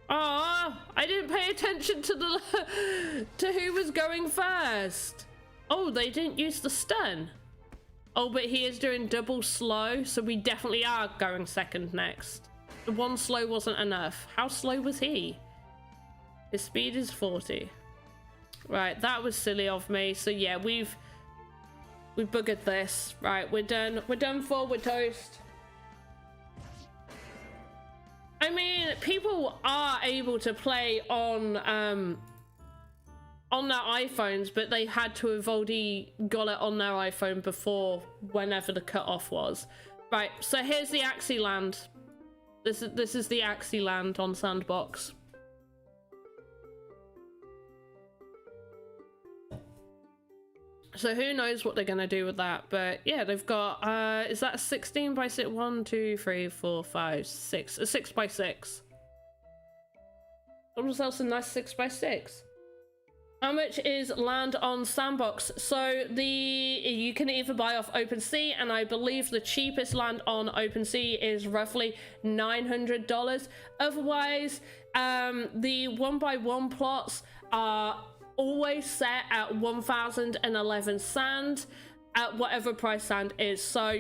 Oh, I didn't pay attention to the to who was going first. Oh, they didn't use the stun. Oh, but he is doing double slow, so we definitely are going second next. The one slow wasn't enough. How slow was he? His speed is 40. Right, that was silly of me. So yeah, we've buggered this. Right, we're done. We're done for. We're toast. I mean, people are able to play on their iPhones, but they had to have already got it on their iPhone before whenever the cutoff was. Right, so here's the Axie land. This is the Axie land on Sandbox. So who knows what they're gonna do with that, but yeah, they've got is that a 16 by 6? 1, 2, 3, 4, 5, 6. A 6 by 6. Got myself some nice 6x6. How much is land on Sandbox? So you can either buy off OpenSea, and I believe the cheapest land on OpenSea is roughly $900. Otherwise, the 1x1 plots are always set at 1011 sand at whatever price sand is. So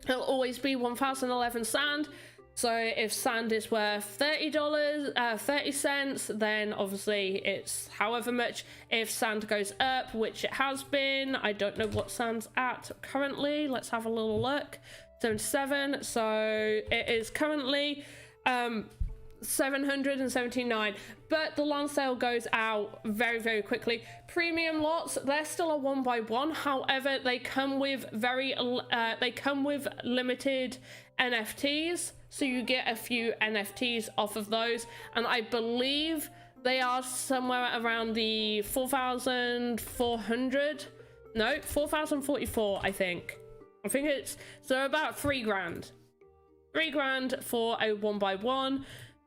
it'll always be 1011 sand. So if sand is worth $30, 30 cents, then obviously it's however much. If sand goes up, which it has been, I don't know what sand's at currently. Let's have a little look. 77, so it is currently 779, but the land sale goes out very quickly. Premium lots, they're still a 1x1, however they come with limited NFTs, so you get a few NFTs off of those, and I believe they are somewhere around the 4,044. I think it's so about 3 grand for a 1x1,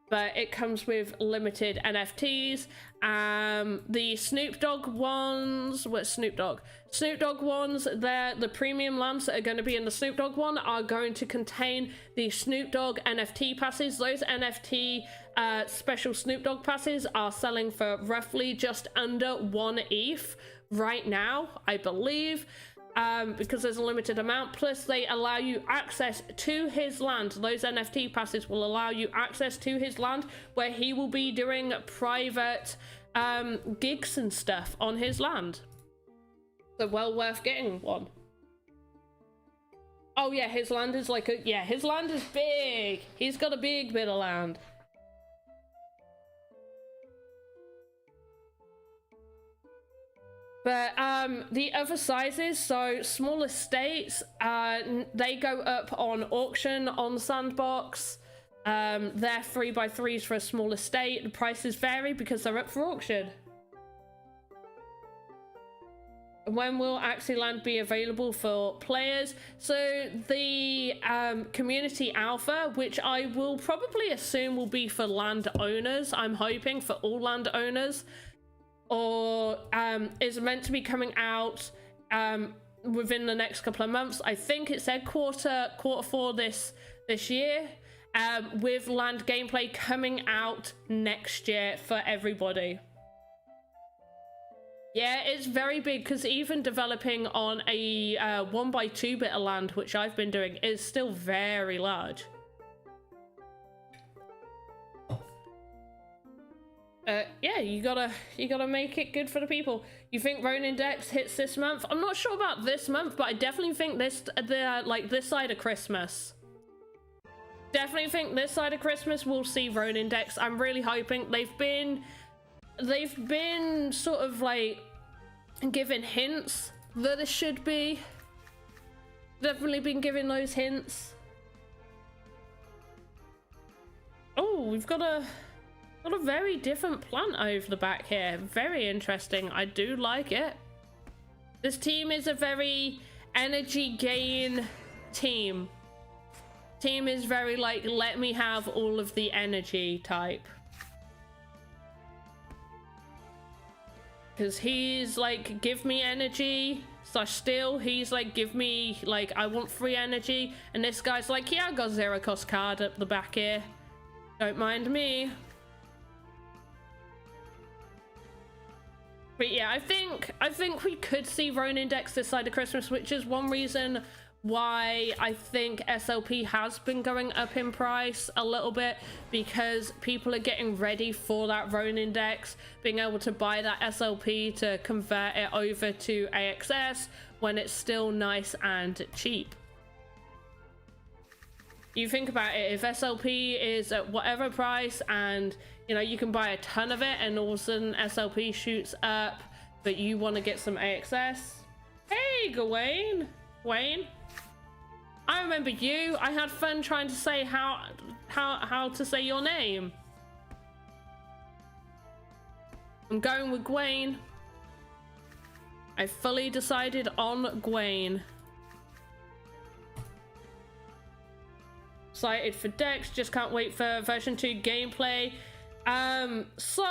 but it comes with limited NFTs. The Snoop Dogg ones, Snoop Dogg ones, they're the premium lamps that are going to be in the Snoop Dogg one are going to contain the Snoop Dogg NFT passes. Those NFT special Snoop Dogg passes are selling for roughly just under 1 ETH right now, I believe. Because there's a limited amount, plus they allow you access to his land. Those NFT passes will allow you access to his land, where he will be doing private gigs and stuff on his land. So well worth getting one. Oh yeah, his land is like his land is big. He's got a big bit of land. But the other sizes, so small estates, they go up on auction on Sandbox. They're 3x3s for a small estate. The prices vary because they're up for auction. When will Axie Land be available for players? So the community alpha, which I will probably assume will be for landowners, I'm hoping for all landowners, or is meant to be coming out within the next couple of months. I think it said quarter 4 this year, with land gameplay coming out next year for everybody. Yeah, it's very big, because even developing on a 1x2 bit of land, which I've been doing, is still very large. Yeah, you gotta make it good for the people. You think Ronin Dex hits this month? I'm not sure about this month, but I definitely think this side of Christmas. Definitely think this side of Christmas we'll see Ronin Dex. I'm really hoping. They've been sort of like given hints that it should be. Definitely been giving those hints. Oh, we've got a very different plant over the back here. Very interesting. I do like it. This team is a very energy gain team. Team is very like, let me have all of the energy type. Because he's like, give me energy / steal. He's like, give me, like, I want free energy. And this guy's like, yeah, I got 0 cost card up the back here. Don't mind me. But yeah, I think we could see Ronin Dex this side of Christmas, which is one reason why I think SLP has been going up in price a little bit, because people are getting ready for that Ronin Dex, being able to buy that SLP to convert it over to AXS when it's still nice and cheap. You think about it, if SLP is at whatever price and you know you can buy a ton of it, and all of a sudden SLP shoots up, but you want to get some AXS. Hey, Gawain. Wayne, I remember you. I had fun trying to say how to say your name. I'm going with Gwaine. I fully decided on Gwaine. Excited for Dex, just can't wait for version 2 gameplay. So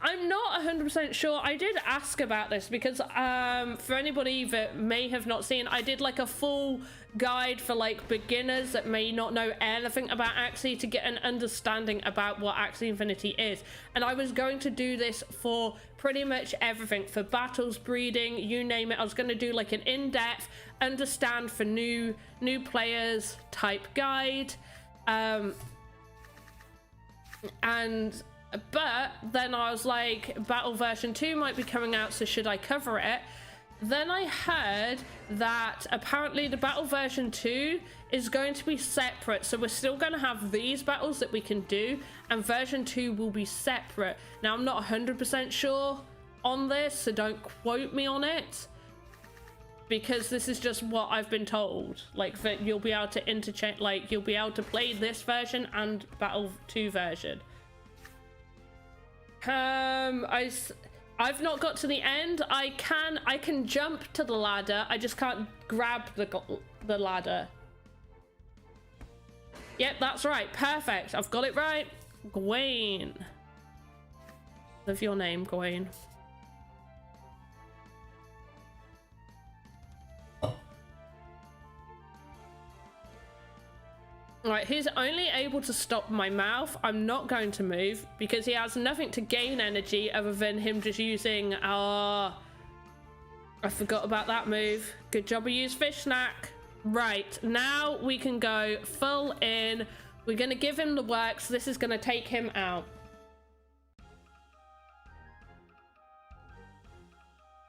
I'm not 100% sure. I did ask about this because for anybody that may have not seen, I did like a full guide for like beginners that may not know anything about Axie to get an understanding about what Axie Infinity is. And I was going to do this for pretty much everything, for battles, breeding, you name it. I was going to do like an in-depth understand for new players type guide. But then I was like, battle version 2 might be coming out, so should I cover it? Then I heard that apparently the battle version 2 is going to be separate, so we're still going to have these battles that we can do, and version 2 will be separate. Now I'm not 100% sure on this, so don't quote me on it, because this is just what I've been told, like that you'll be able to interchange, like you'll be able to play this version and battle 2 version. I've not got to the end. I can jump to the ladder. I just can't grab the ladder. Yep, that's right. Perfect. I've got it right. Gawain. Love your name, Gawain. Right, he's only able to stop my mouth. I'm not going to move because he has nothing to gain energy other than him just using I forgot about that move. Good job we used fish snack. Right, now we can go full in. We're gonna give him the works. This is gonna take him out.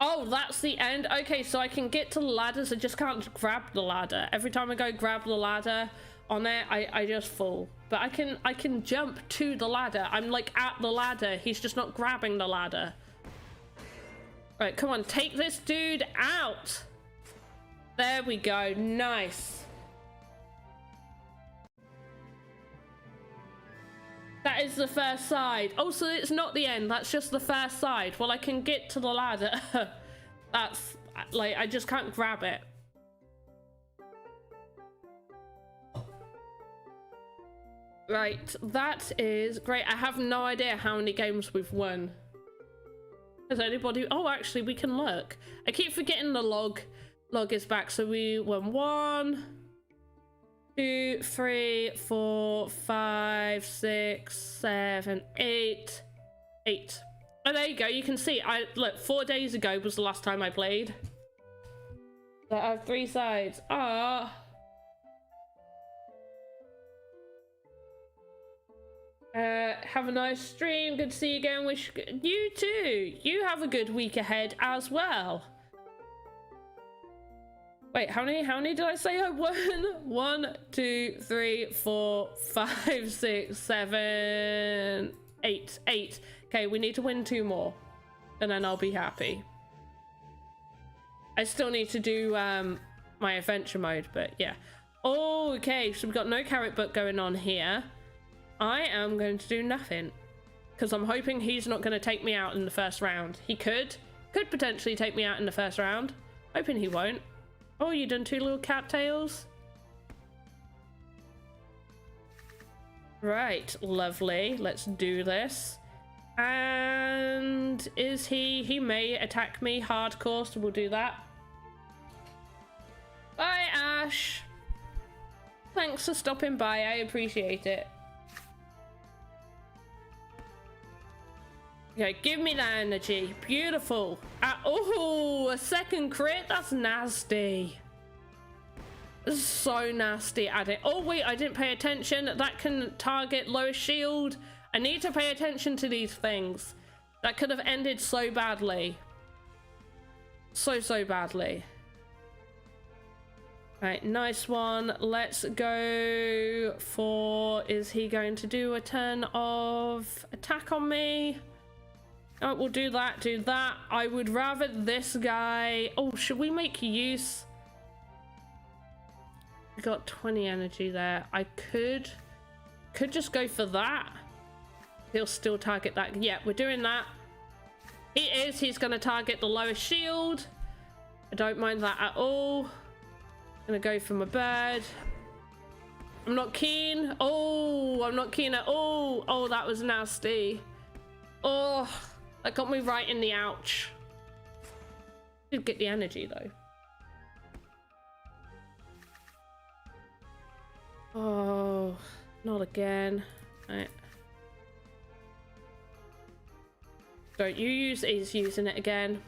Oh, that's the end. Okay, so I can get to the ladders. I just can't grab the ladder. Every time I go grab the ladder on it, I just fall. But I can jump to the ladder. I'm like at the ladder. He's just not grabbing the ladder. Right, come on, take this dude out. There we go. Nice. That is the first side. Oh, so it's not the end. That's just the first side. Well, I can get to the ladder. That's like, I just can't grab it. Right, that is great. I have no idea how many games we've won. Has anybody? Oh, actually, we can look. I keep forgetting the log is back. So we won 1, 2, 3, 4, 5, 6, 7, 8. Oh, there you go. You can see. Look, 4 days ago was the last time I played. So I have 3 sides. Ah. Have a nice stream. Good to see you again. Wish you too. You have a good week ahead as well. Wait, how many did I say I won? 1, 2, 3, 4, 5, 6, 7, 8. Okay, we need to win 2 more, and then I'll be happy. I still need to do my adventure mode, but yeah. Oh, okay, so we've got no carrot book going on here. I am going to do nothing because I'm hoping he's not going to take me out in the first round. He could potentially take me out in the first round. Hoping he won't. Oh, you done 2 little cattails? Right, lovely. Let's do this. And is he may attack me hardcore, so we'll do that. Bye, Ash. Thanks for stopping by. I appreciate it. Okay, give me that energy. Beautiful. Oh, a second crit? That's nasty. So nasty at it. Oh, wait, I didn't pay attention. That can target lowest shield. I need to pay attention to these things. That could have ended so badly. So badly. Right, nice one. Let's go for... Is he going to do a turn of attack on me? Oh, we'll do that, I would rather this guy... Oh, should we make use? We got 20 energy there. I could just go for that. He'll still target that. Yeah, we're doing that. He's going to target the lowest shield. I don't mind that at all. Gonna go for my bird. I'm not keen. Oh, I'm not keen at all. Oh, that was nasty. Oh, that got me right in the ouch. Did get the energy though. Oh, not again. Right. Don't you use it, he's using it again.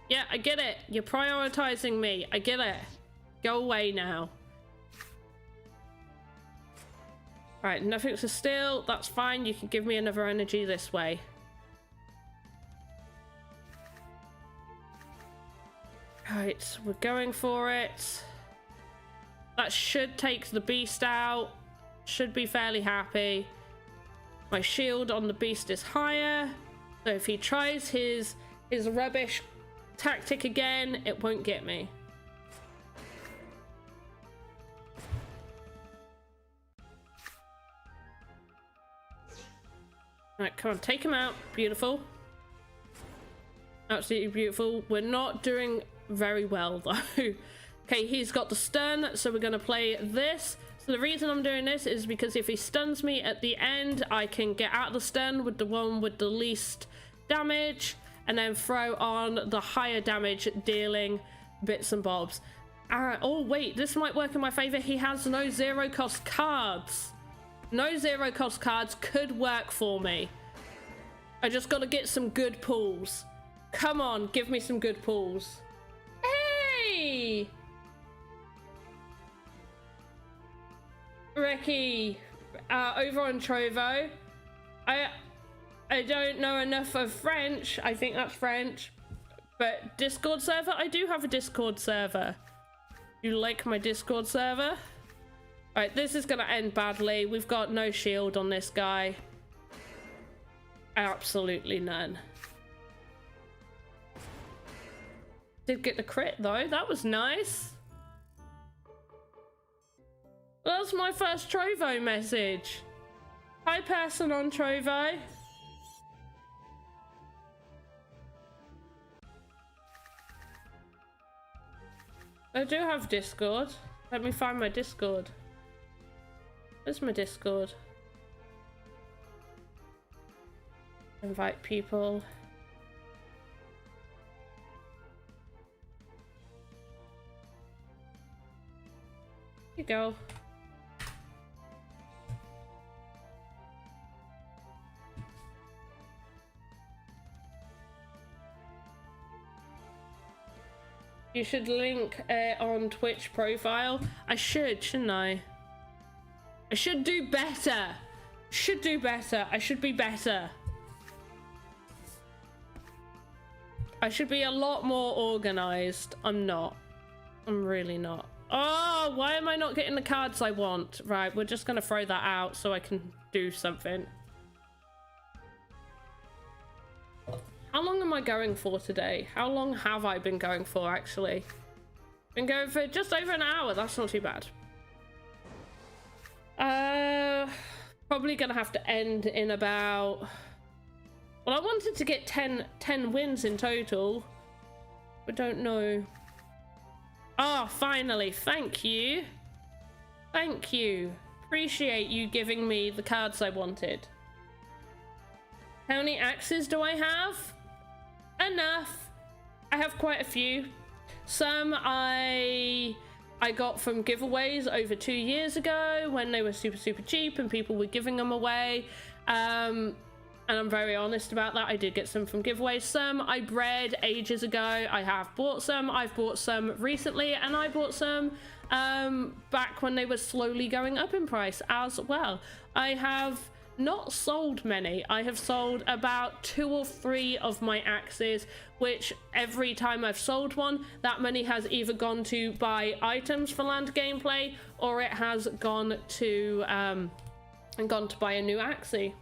Yeah, I get it. You're prioritizing me. I get it. Go away now. Right, nothing to steal. That's fine. You can give me another energy this way. Right, we're going for it. That should take the beast out. Should be fairly happy. My shield on the beast is higher. So if he tries his rubbish tactic again, it won't get me. Right, come on, take him out. Beautiful. Absolutely beautiful. We're not doing very well though. Okay, he's got the stun, so we're gonna play this. So the reason I'm doing this is because if he stuns me at the end, I can get out of the stun with the one with the least damage and then throw on the higher damage dealing bits and bobs. Oh wait, this might work in my favor. He has no zero cost cards. No zero cost cards could work for me. I just gotta get some good pulls. Come on, give me some good pulls. Hey! Ricky, over on Trovo. I don't know enough of French. I think that's French. But Discord server? I do have a Discord server. You like my Discord server? Alright, this is gonna end badly. We've got no shield on this guy. Absolutely none. Did get the crit though. That was nice. That's my first Trovo message. Hi person on Trovo. I do have Discord. Let me find my Discord. Where's my Discord? Invite people. Here you go. You should link on Twitch profile. I should, shouldn't I? I should do better. Should do better. I should be better. I should be a lot more organized. I'm not. I'm really not. Oh, why am I not getting the cards I want? Right, we're just gonna throw that out so I can do something. How long am I going for today? How long have I been going for, actually? Been going for just over an hour. That's not too bad. Probably gonna have to end in about... Well, I wanted to get 10 wins in total. But don't know. Oh, finally. Thank you. Thank you. Appreciate you giving me the cards I wanted. How many axes do I have? Enough. I have quite a few. Some I got from giveaways over 2 years ago when they were super cheap and people were giving them away. And I'm very honest about that. I did get some from giveaways. Some I bred ages ago. I have bought some. I've bought some recently, and I bought some back when they were slowly going up in price as well. I have not sold many. I have sold about 2 or 3 of my axes, which every time I've sold one, that money has either gone to buy items for land gameplay, or it has gone to buy a new axie.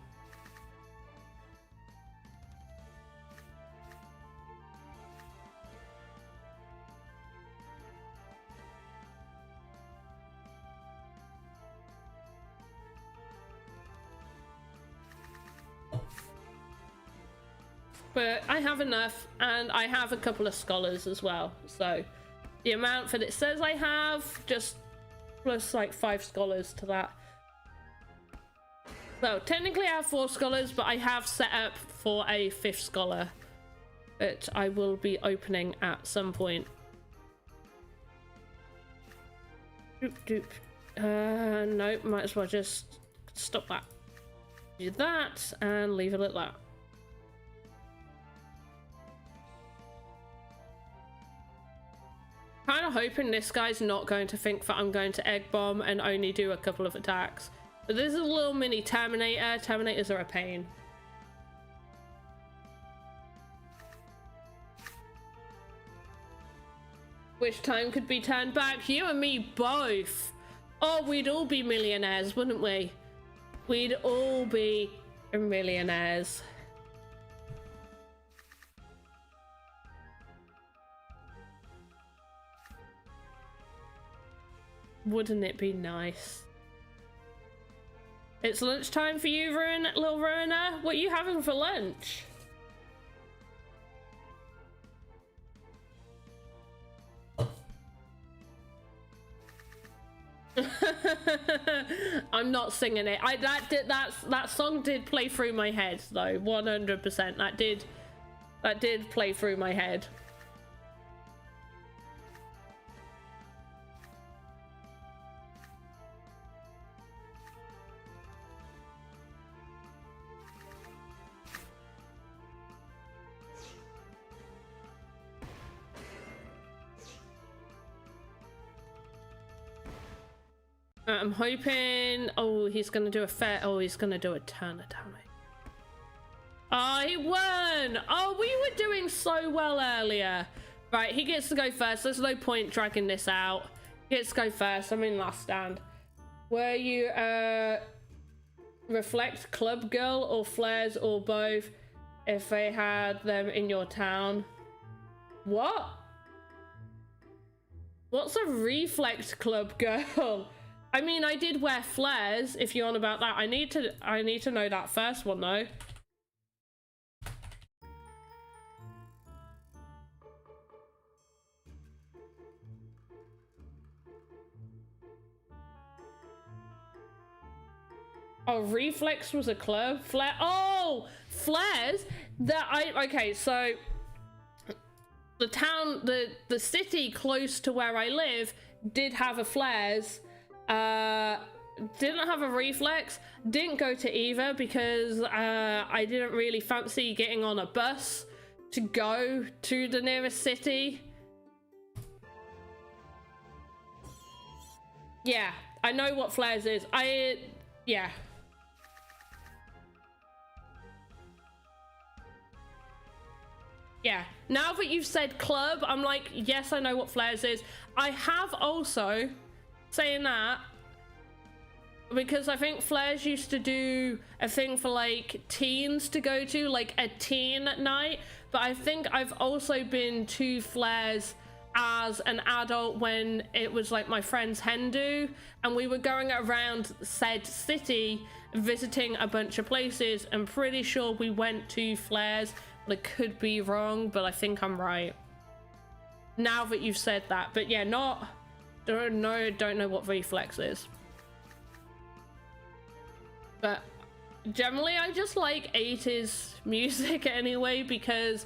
But I have enough, and I have a couple of scholars as well, so the amount that it says I have just plus like 5 scholars to that. Well, technically I have 4 scholars, but I have set up for a 5th scholar that I will be opening at some point. Doop doop. Nope, might as well just stop that. Do that and leave it at that. Kind of hoping this guy's not going to think that I'm going to egg bomb and only do a couple of attacks. But this is a little mini Terminator. Terminators are a pain. Wish time could be turned back. You and me both. Oh, we'd all be millionaires, wouldn't we? We'd all be millionaires. Wouldn't it be nice? It's lunchtime for you, little Ruiner. What are you having for lunch? I'm not singing it. That song did play through my head though, 100%. That did play through my head. I'm hoping. Oh, he's gonna do a fair. Oh, he's gonna do a turn of damage. Oh, he won! Oh, we were doing so well earlier. Right, he gets to go first. There's no point dragging this out. He gets to go first. I'm in last stand. Were you reflect club girl or flares or both if they had them in your town? What? What's a reflect club girl? I mean, I did wear flares, if you're on about that. I need to know that first one though. Oh, reflex was a club. Flare. Oh, flares. Okay, so the town, the city close to where I live did have a flares. Didn't have a reflex. Didn't go to either because I didn't really fancy getting on a bus to go to the nearest city. Yeah, I know what flares is. Yeah. Yeah, now that you've said club, I'm like, yes, I know what flares is. I have also, saying that, because I think flares used to do a thing for like teens to go to, like a teen night, but I think I've also been to flares as an adult when it was like my friend's hen do, and we were going around said city visiting a bunch of places. I'm pretty sure we went to flares. I could be wrong, but I think I'm right now that you've said that. But yeah, don't know what reflex is. But generally I just like 80s music anyway, because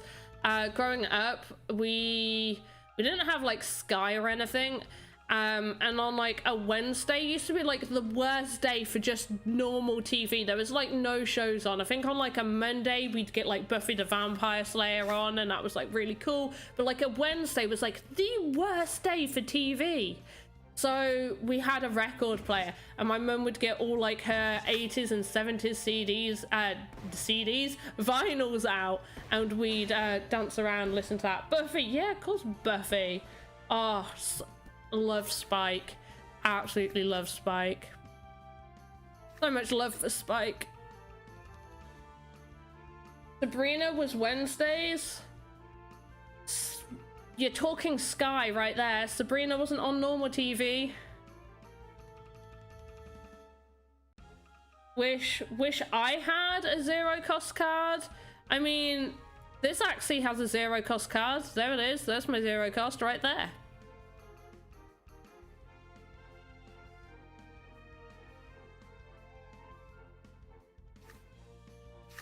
growing up we didn't have like Sky or anything, and on like a Wednesday used to be like the worst day for just normal TV. There was like no shows on. I think on like a Monday we'd get like Buffy the Vampire Slayer on, and that was like really cool, but like a Wednesday was like the worst day for TV. So we had a record player, and my mum would get all like her 80s and 70s vinyls out, and we'd dance around, listen to that. Buffy, yeah, of course, Buffy. Oh, love Spike. Absolutely love Spike. So much love for Spike. Sabrina was Wednesdays. You're talking Sky right there. Sabrina wasn't on normal TV. Wish I had a zero cost card. I mean, this actually has a zero cost card. There it is. There's my zero cost right there.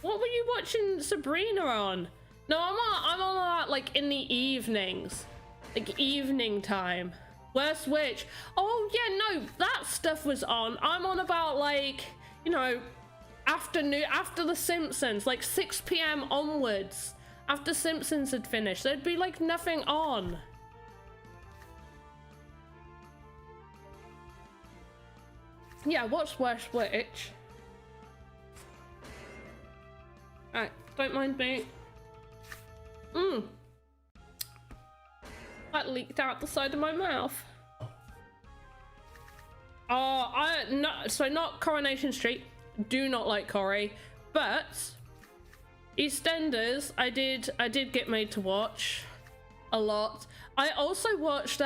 What were you watching Sabrina on? No, I'm on that like in the evenings. Like evening time. Worst Witch. Oh yeah, no, that stuff was on. I'm on about like, you know, afternoon, after The Simpsons, like 6 p.m. onwards. After Simpsons had finished, there'd be like nothing on. Yeah, watch Worst Witch. Alright, don't mind me. That leaked out the side of my mouth. So not Coronation Street. Do not like Corrie, but EastEnders I did get made to watch a lot. I also watched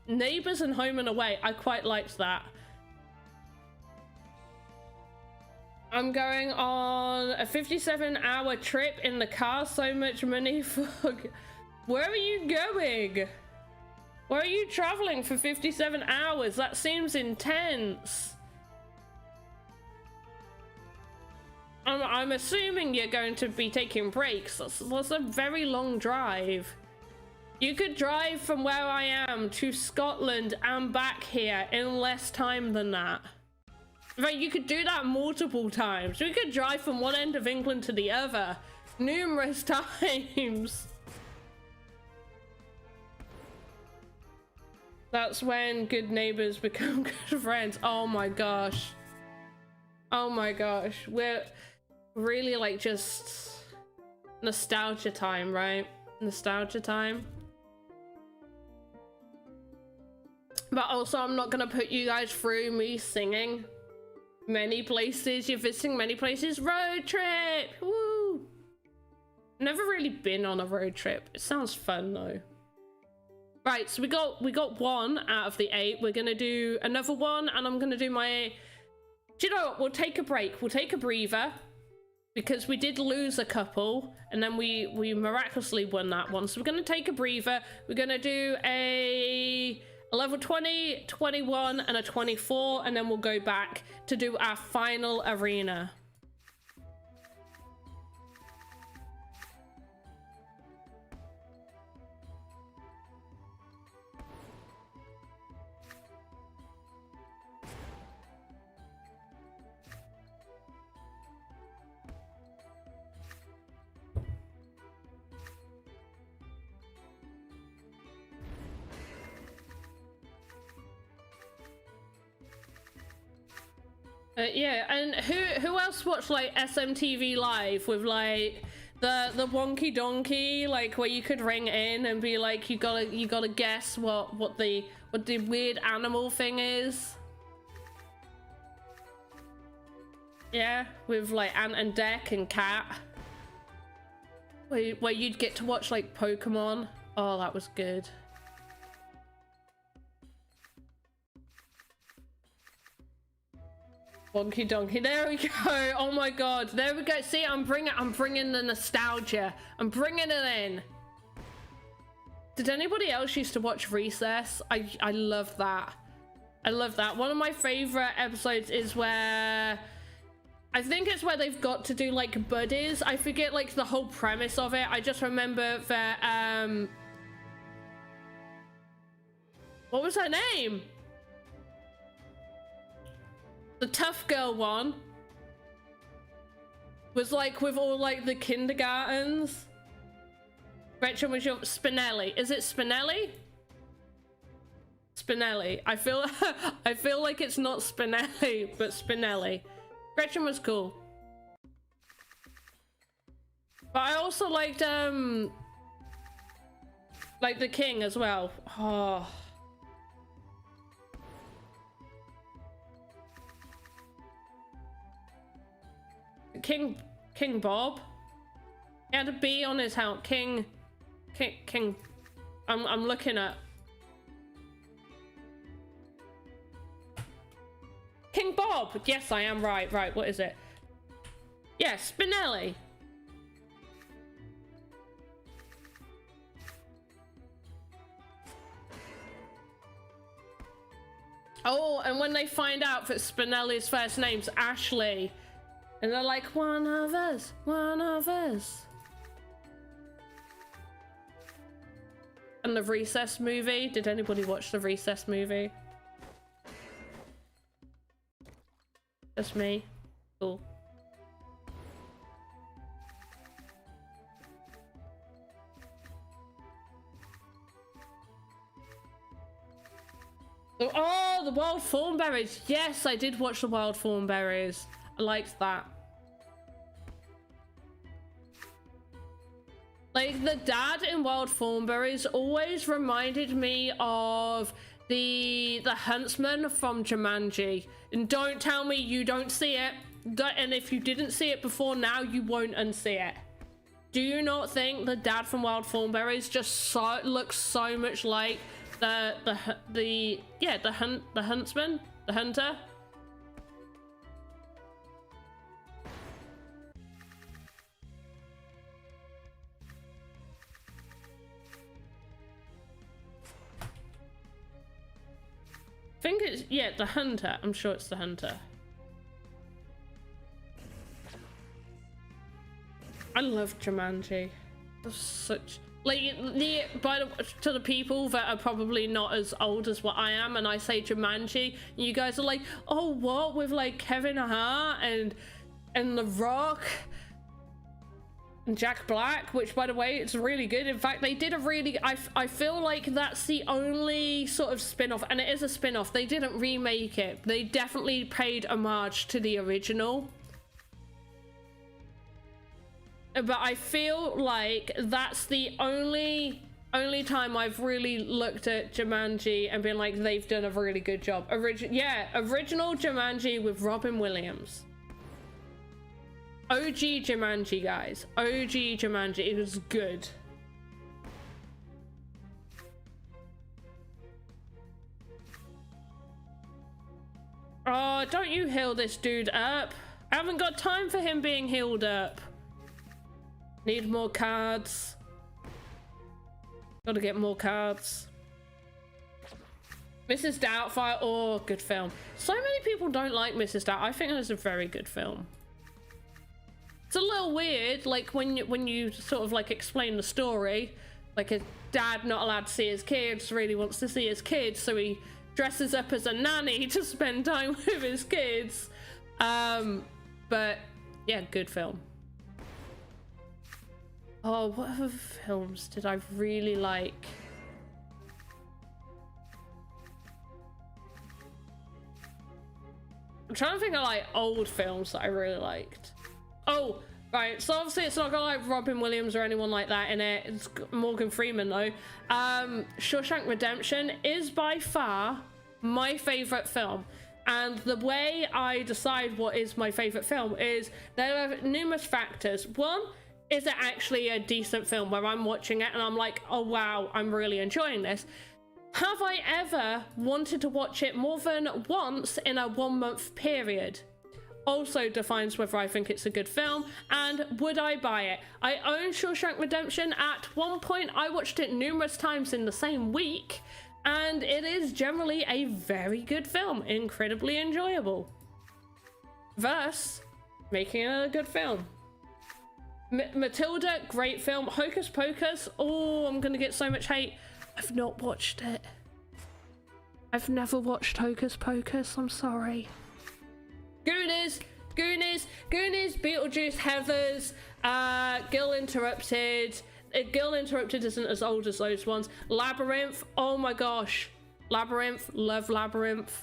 Neighbours and Home and Away. I quite liked that. I'm going on a 57-hour trip in the car. So much money for... Where are you going? Where are you traveling for 57 hours? That seems intense. I'm assuming you're going to be taking breaks. That's a very long drive. You could drive from where I am to Scotland and back here in less time than that. Right, you could do that multiple times. We could drive from one end of England to the other numerous times. That's when good neighbors become good friends. Oh my gosh. Oh my gosh. We're really like just nostalgia time, right? Nostalgia time. But also I'm not gonna put you guys through me singing many places. You're visiting many places. Road trip. Woo. Never really been on a road trip. It sounds fun though. Right, so we got 1 out of the 8. We're gonna do another one, and I'm gonna do my... Do you know what? We'll take a break. We'll take a breather, because we did lose a couple, and then we miraculously won that one. So we're gonna take a breather. We're gonna do a level 20, 21, and a 24, and then we'll go back to do our final arena. Yeah, and who else watched like SMTV Live with like the wonky donkey, like where you could ring in and be like, you gotta guess what the weird animal thing is. Yeah, with like Ant and Dec and Cat, where you'd get to watch like Pokemon. Oh, that was good. Wonky donkey, there we go. Oh my god, there we go. See, I'm bringing the nostalgia. I'm bringing it in. Did anybody else used to watch Recess? I love that. I love that. One of my favorite episodes is where, I think it's where they've got to do like buddies. I forget like the whole premise of it. I just remember that what was her name? The tough girl one was like with all like the kindergartens. Gretchen was your Spinelli. Is it Spinelli? Spinelli. I feel like it's not Spinelli, but Spinelli. Gretchen was cool. But I also liked the king as well. Oh. King Bob. He had a B on his helmet. King. I'm looking at King Bob. Yes, I am right. Right, what is it? Yeah, Spinelli. Oh, and when they find out that Spinelli's first name's Ashley, And they're like, one of us, one of us. And the Recess movie. Did anybody watch the Recess movie? Just me. Cool. Oh, the Wild Thornberries. Yes, I did watch the Wild Thornberries. I liked that. Like, the dad in Wild Thornberries always reminded me of the huntsman from Jumanji. And don't tell me you don't see it. And if you didn't see it before, now you won't unsee it. Do you not think the dad from Wild Thornberries just looks so much like the huntsman, the hunter? I think it's, yeah, the hunter. I'm sure it's the hunter. I love Jumanji. That's such, like, to the people that are probably not as old as what I am, and I say Jumanji, and you guys are like, oh, what, with like Kevin Hart and The Rock and Jack Black, which, by the way, it's really good. In fact, they did a really, I feel like that's the only sort of spin-off, and it is a spin-off. They didn't remake it. They definitely paid homage to the original. But I feel like that's the only time I've really looked at Jumanji and been like, they've done a really good job. Original Jumanji with Robin Williams. OG Jumanji, guys. OG Jumanji. It was good. Oh, don't you heal this dude up. I haven't got time for him being healed up. Need more cards. Gotta get more cards. Mrs. Doubtfire. Oh, good film. So many people don't like Mrs. Doubt. I think it's a very good film. It's a little weird, like when you sort of like explain the story, like a dad not allowed to see his kids, really wants to see his kids, so he dresses up as a nanny to spend time with his kids. But yeah, good film. Oh, what other films did I really like? I'm trying to think of like old films that I really liked. Oh, right. So obviously it's not got like Robin Williams or anyone like that in it. It's got Morgan Freeman though. Shawshank Redemption is by far my favorite film. And the way I decide what is my favorite film is there are numerous factors. One, is it actually a decent film where I'm watching it and I'm like, oh wow, I'm really enjoying this? Have I ever wanted to watch it more than once in a 1 month period? Also defines whether I think it's a good film, and would I buy it? I own Shawshank Redemption. At one point I watched it numerous times in the same week, and it is generally a very good film, incredibly enjoyable. Thus, making it a good film. Matilda, great film. Hocus Pocus, oh, I'm gonna get so much hate. I've not watched it. I've never watched Hocus Pocus, I'm sorry. Goonies, Beetlejuice, Heathers, Girl Interrupted. Girl Interrupted isn't as old as those ones. Labyrinth, oh my gosh. Labyrinth, love Labyrinth.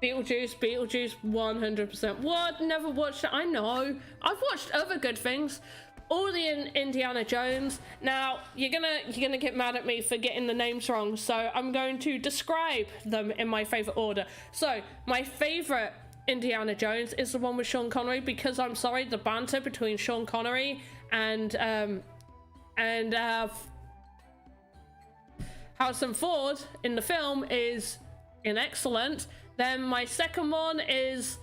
Beetlejuice, 100%. What? Never watched it. I know. I've watched other good things. All the Indiana Jones. Now you're gonna get mad at me for getting the names wrong, so I'm going to describe them in my favorite order. So my favorite Indiana Jones is the one with Sean Connery, because I'm sorry, the banter between Sean Connery and Harrison Ford in the film is excellent. Then my second one is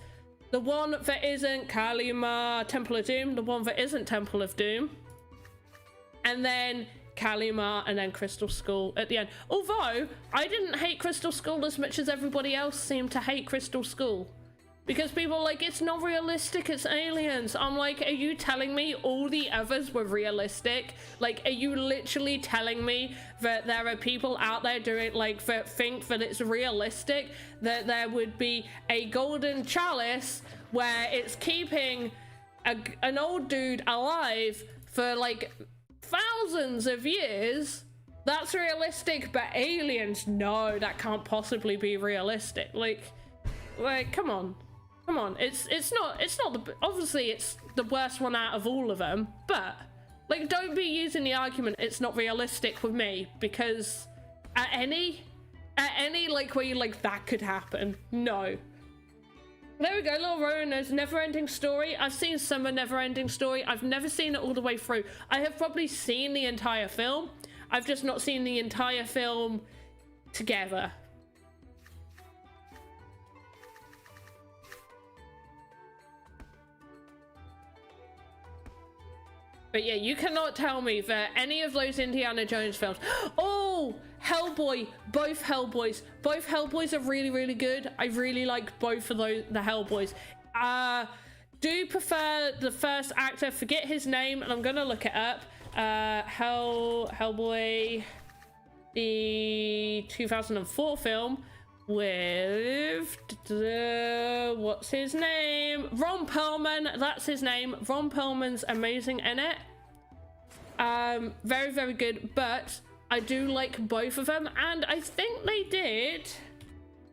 the one that isn't Kalima Temple of Doom, the one that isn't Temple of Doom. And then Kalimar, and then Crystal Skull at the end. Although, I didn't hate Crystal Skull as much as everybody else seemed to hate Crystal Skull. Because people are like, it's not realistic, it's aliens. I'm like, are you telling me all the others were realistic? Like, are you literally telling me that there are people out there doing, like, that think that it's realistic? That there would be a golden chalice where it's keeping an old dude alive for, like, thousands of years? That's realistic, but aliens, no, that can't possibly be realistic. Like, come on. Come on, it's not the, obviously it's the worst one out of all of them, but like, don't be using the argument it's not realistic with me, because at any like where you like that could happen, no. There we go, little Ronin's Never-Ending Story. I've seen some of Never-Ending Story. I've never seen it all the way through. I have probably seen the entire film. I've just not seen the entire film together. But yeah, you cannot tell me that any of those Indiana Jones films... Oh! Hellboy! Both Hellboys. Both Hellboys are really, really good. I really like both of those, the Hellboys. Do prefer the first actor. Forget his name, and I'm gonna look it up. Hellboy... The 2004 film with... what's his name? Ron Perlman, that's his name. Ron Perlman's amazing in it. Very, very good, but I do like both of them, and I think they did.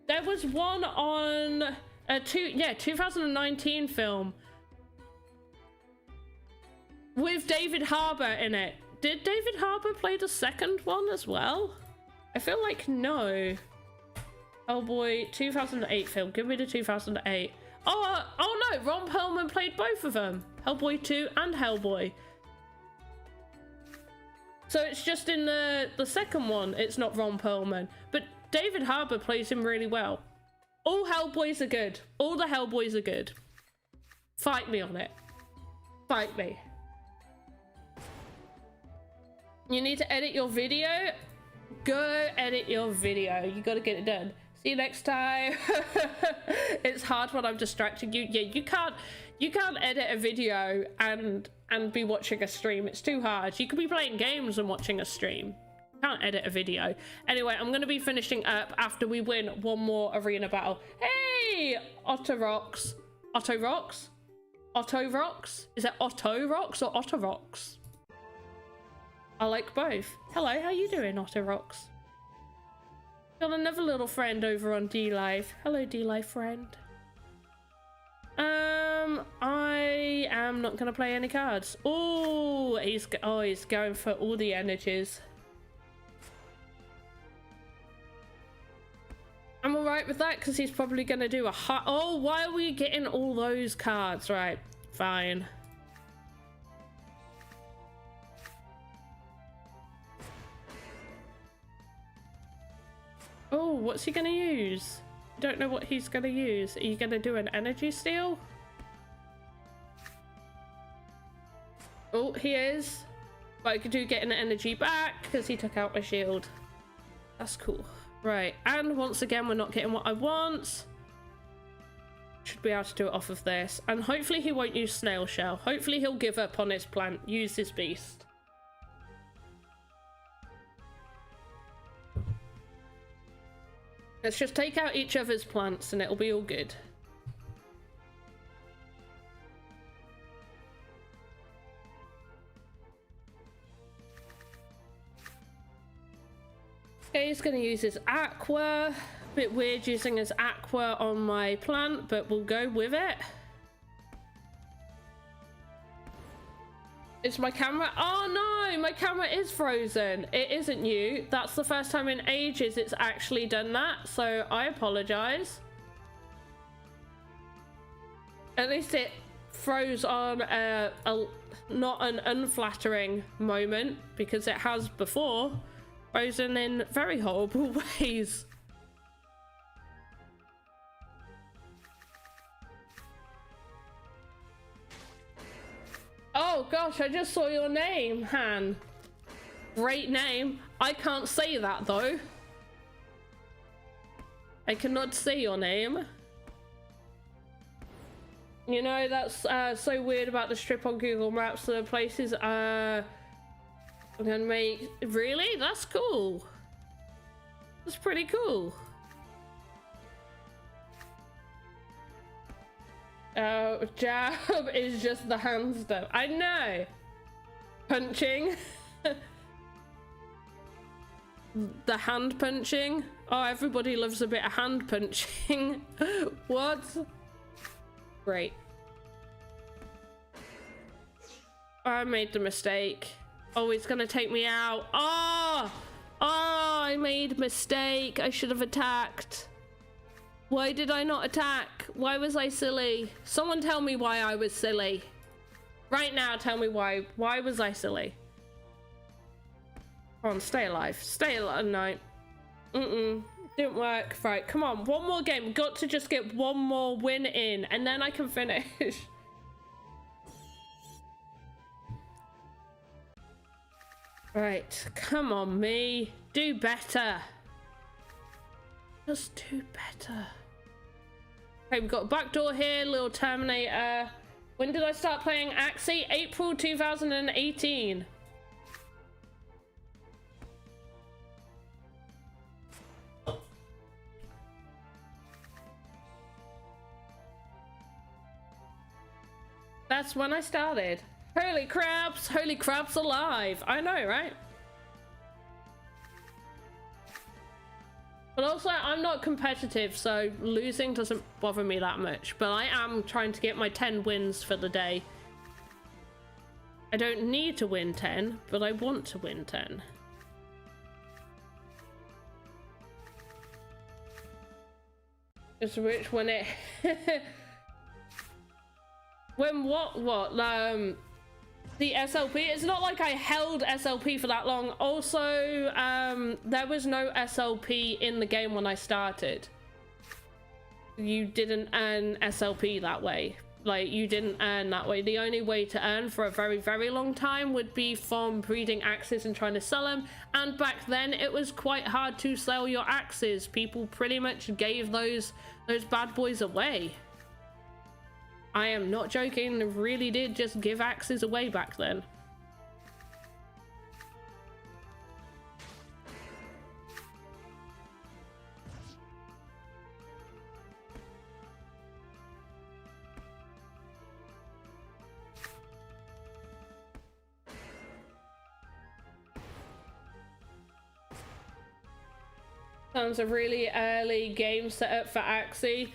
There was one on a 2019 film with David Harbour in it. Did David Harbour play the second one as well? I feel like no. Hellboy 2008 film. Give me the 2008. Oh no, Ron Perlman played both of them. Hellboy 2 and Hellboy. So it's just in the second one, it's not Ron Perlman. But David Harbour plays him really well. All Hellboys are good. All the Hellboys are good. Fight me on it. Fight me. You need to edit your video? Go edit your video. You gotta get it done. See you next time. It's hard when I'm distracting you. Yeah, you can't edit a video and be watching a stream. It's too hard. You could be playing games and watching a stream. You can't edit a video. Anyway, I'm gonna be finishing up after we win one more arena battle. Hey, Otto Rocks. Otto Rocks? Otto Rocks? Is it Otto Rocks or Otto Rocks? I like both. Hello, how you doing, Otto Rocks? Got another little friend over on D-Live. Hello, D-Live friend. I am not gonna play any cards. Oh, he's going for all the energies. I'm alright with that because he's probably gonna do a hot. Oh, why are we getting all those cards? Right, fine. Oh, what's he gonna use? I don't know what he's gonna use. Are you gonna do an energy steal? Oh, he is. But I could do get an energy back because he took out my shield. That's cool. Right, and once again, we're not getting what I want. Should be able to do it off of this. And hopefully he won't use snail shell. Hopefully he'll give up on his plant, use his beast. Let's just take out each other's plants and it'll be all good. Okay, he's going to use his aqua. Bit weird using his aqua on my plant, but we'll go with it. Is my camera? Oh no, my camera is frozen. It isn't you. That's the first time in ages it's actually done that, so I apologize. At least it froze on not an unflattering moment, because it has before frozen in very horrible ways. Oh gosh, I just saw your name, Han. Great name. I can't say that though. I cannot say your name. You know, that's so weird about the strip on Google Maps. The places I'm gonna make. Really? That's cool. That's pretty cool. Jab is just the hand stuff. I know. Punching. The hand punching. Oh, everybody loves a bit of hand punching. What? Great. I made the mistake. Oh, it's gonna take me out. Oh! Oh, I made a mistake. I should have attacked. Why did I not attack? Why was I silly? Someone tell me why I was silly. Right now, tell me why. Why was I silly? Come on, stay alive. Stay alive. No. Didn't work. Right, come on. One more game. Got to just get one more win in, and then I can finish. Right, come on, me. Do better. Just do better. Okay, we've got a backdoor here, little Terminator. When did I start playing Axie? April 2018. That's when I started. Holy crabs alive. I know, right? But also, I'm not competitive, so losing doesn't bother me that much. But I am trying to get my 10 wins for the day. I don't need to win 10, but I want to win 10. Just which when it... When what? The SLP, it's not like I held SLP for that long. Also, there was no SLP in the game when I started. You didn't earn SLP that way. Like, you didn't earn that way. The only way to earn for a very, very long time would be from breeding axes and trying to sell them. And back then, it was quite hard to sell your axes. People pretty much gave those bad boys away. I am not joking, they really did just give axes away back then. Sounds a really early game setup for Axie.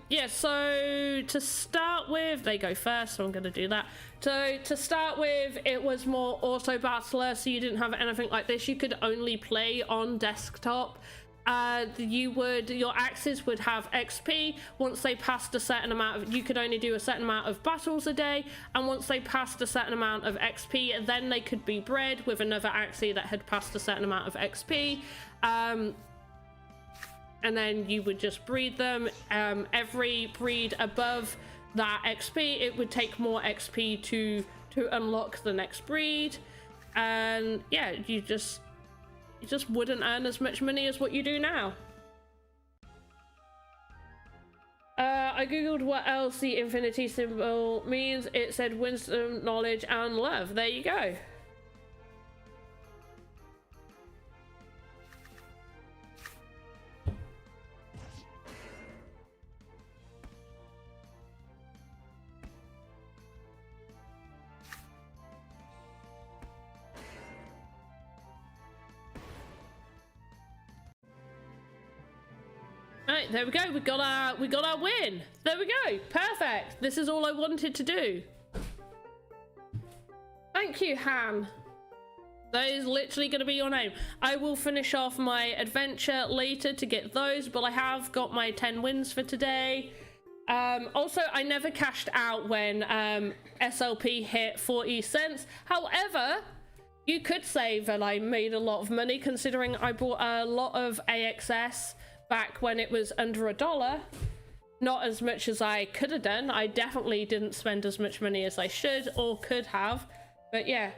Yeah, so to start with, they go first, so I'm gonna do that. So to start with, it was more auto battler, so you didn't have anything like this. You could only play on desktop. Your axes would have XP. Once they passed a certain amount of, you could only do a certain amount of battles a day, and once they passed a certain amount of XP, then they could be bred with another axie that had passed a certain amount of XP. And then you would just breed them. Every breed above that XP, it would take more XP to unlock the next breed. And yeah, you just wouldn't earn as much money as what you do now. I googled what else the infinity symbol means. It said wisdom, knowledge, and love. There you go. Right, there we go. We got our win. There we go. Perfect. This is all I wanted to do. Thank you, Han. That is literally going to be your name. I will finish off my adventure later to get those, but I have got my 10 wins for today. Also, I never cashed out when SLP hit 40 cents. However, you could say that I made a lot of money considering I bought a lot of AXS back when it was under $1. Not as much as I could have done. I definitely didn't spend as much money as I should or could have. But yeah,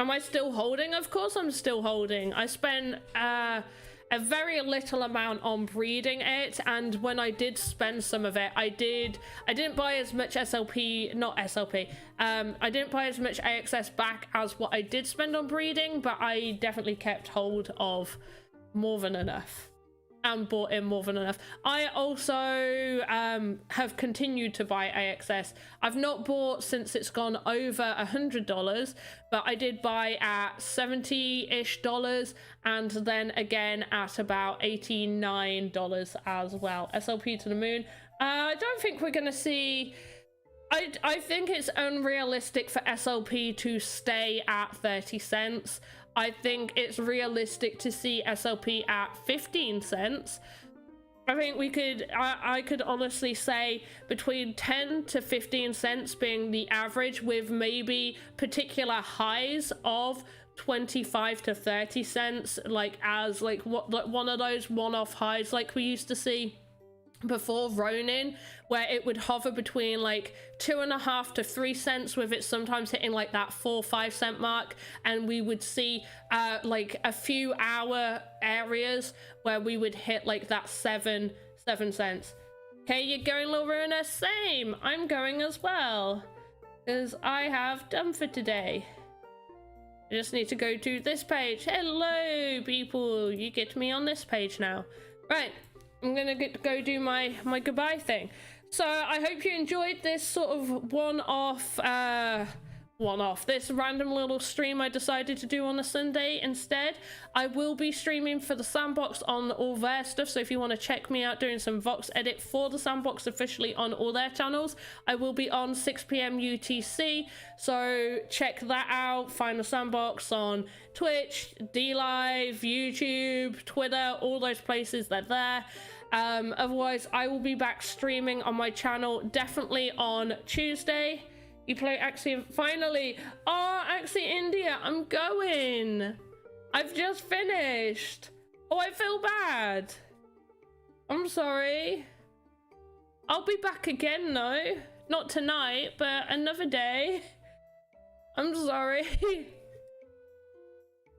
Am I still holding? Of course I'm still holding. I spent a very little amount on breeding it, and when I did spend some of it, I didn't buy as much SLP, not SLP, I didn't buy as much AXS back as what I did spend on breeding, but I definitely kept hold of more than enough and bought in more than enough. I also have continued to buy AXS. I've not bought since it's gone over $100, but I did buy at $70-ish and then again at about $89 as well. SLP to the moon. I don't think we're gonna see, I think it's unrealistic for SLP to stay at 30 cents. I think it's realistic to see SLP at 15 cents. I think we could, I could honestly say between 10 to 15 cents being the average, with maybe particular highs of 25 to 30 cents, like as like one of those one-off highs like we used to see before Ronin, where it would hover between like 2.5 to 3 cents, with it sometimes hitting like that 4-5 cent mark, and we would see like a few hour areas where we would hit like that 7 cents. Okay, you're going, Lorena? Same, I'm going as well, because I have done for today. I just need to go to this page. Hello people, you get me on this page now. Right, I'm gonna go do my goodbye thing. So I hope you enjoyed this sort of one-off, this random little stream I decided to do on a Sunday instead. I will be streaming for the Sandbox on all their stuff, so if you want to check me out doing some Vox edit for the Sandbox officially on all their channels, I will be on 6 PM UTC, so check that out. Find the Sandbox on Twitch, DLive, YouTube, Twitter, all those places, they're there. Otherwise I will be back streaming on my channel definitely on Tuesday. You play Axie finally. Oh, Axie India, I'm going. I've just finished. Oh, I feel bad. I'm sorry. I'll be back again though. Not tonight, but another day. I'm sorry.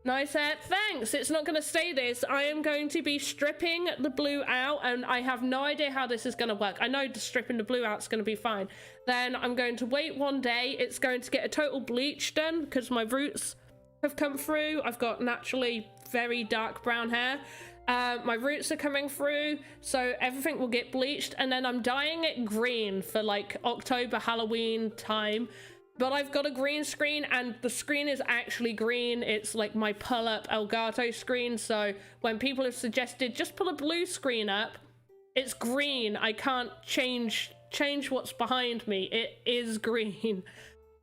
Nice hair, thanks. It's not going to stay this. I am going to be stripping the blue out, and I have no idea how this is going to work. I know stripping the blue out is going to be fine. Then I'm going to wait one day. It's going to get a total bleach done because my roots have come through. I've got naturally very dark brown hair. My roots are coming through, so everything will get bleached, and then I'm dyeing it green for like October, Halloween time. But I've got a green screen, and the screen is actually green. It's like my pull-up Elgato screen, so when people have suggested just pull a blue screen up, it's green. I can't change what's behind me. It is green.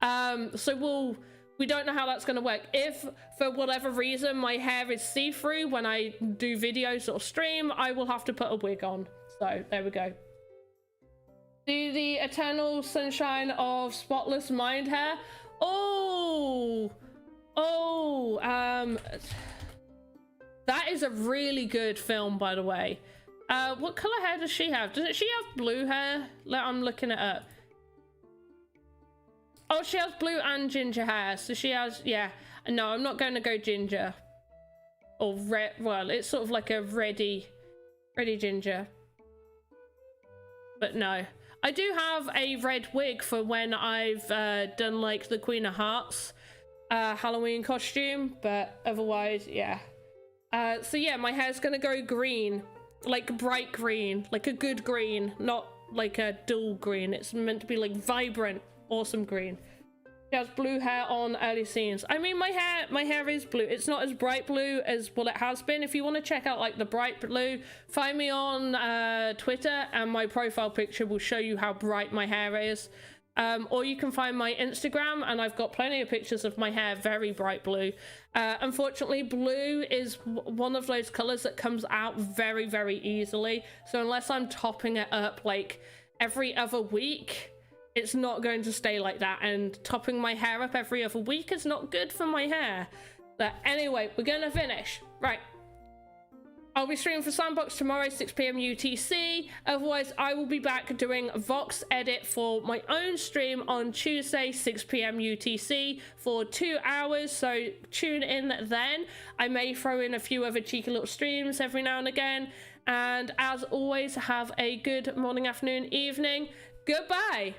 So we don't know how that's going to work. If for whatever reason my hair is see-through when I do videos or stream, I will have to put a wig on. So there we go. Do the eternal sunshine of spotless mind hair. That is a really good film, by the way. What color hair does she have? Doesn't she have blue hair? I'm looking it up. Oh, she has blue and ginger hair, so she has, yeah. No, I'm not going to go ginger or red. Well, it's sort of like a reddy ginger, but no. I do have a red wig for when I've done like the Queen of Hearts Halloween costume, but otherwise, yeah. So yeah, my hair's gonna go green, like bright green, like a good green, not like a dull green. It's meant to be like vibrant, awesome green. She has blue hair on early scenes. I mean, my hair is blue. It's not as bright blue as what it has been. If you want to check out like the bright blue, find me on Twitter, and my profile picture will show you how bright my hair is. Or you can find my Instagram, and I've got plenty of pictures of my hair very bright blue. Unfortunately, blue is one of those colors that comes out very, very easily. So unless I'm topping it up like every other week, it's not going to stay like that, and topping my hair up every other week is not good for my hair. But anyway, we're gonna finish. Right. I'll be streaming for Sandbox tomorrow, 6 p.m. UTC. Otherwise, I will be back doing Vox Edit for my own stream on Tuesday, 6 p.m. UTC for 2 hours. So tune in then. I may throw in a few other cheeky little streams every now and again. And as always, have a good morning, afternoon, evening. Goodbye.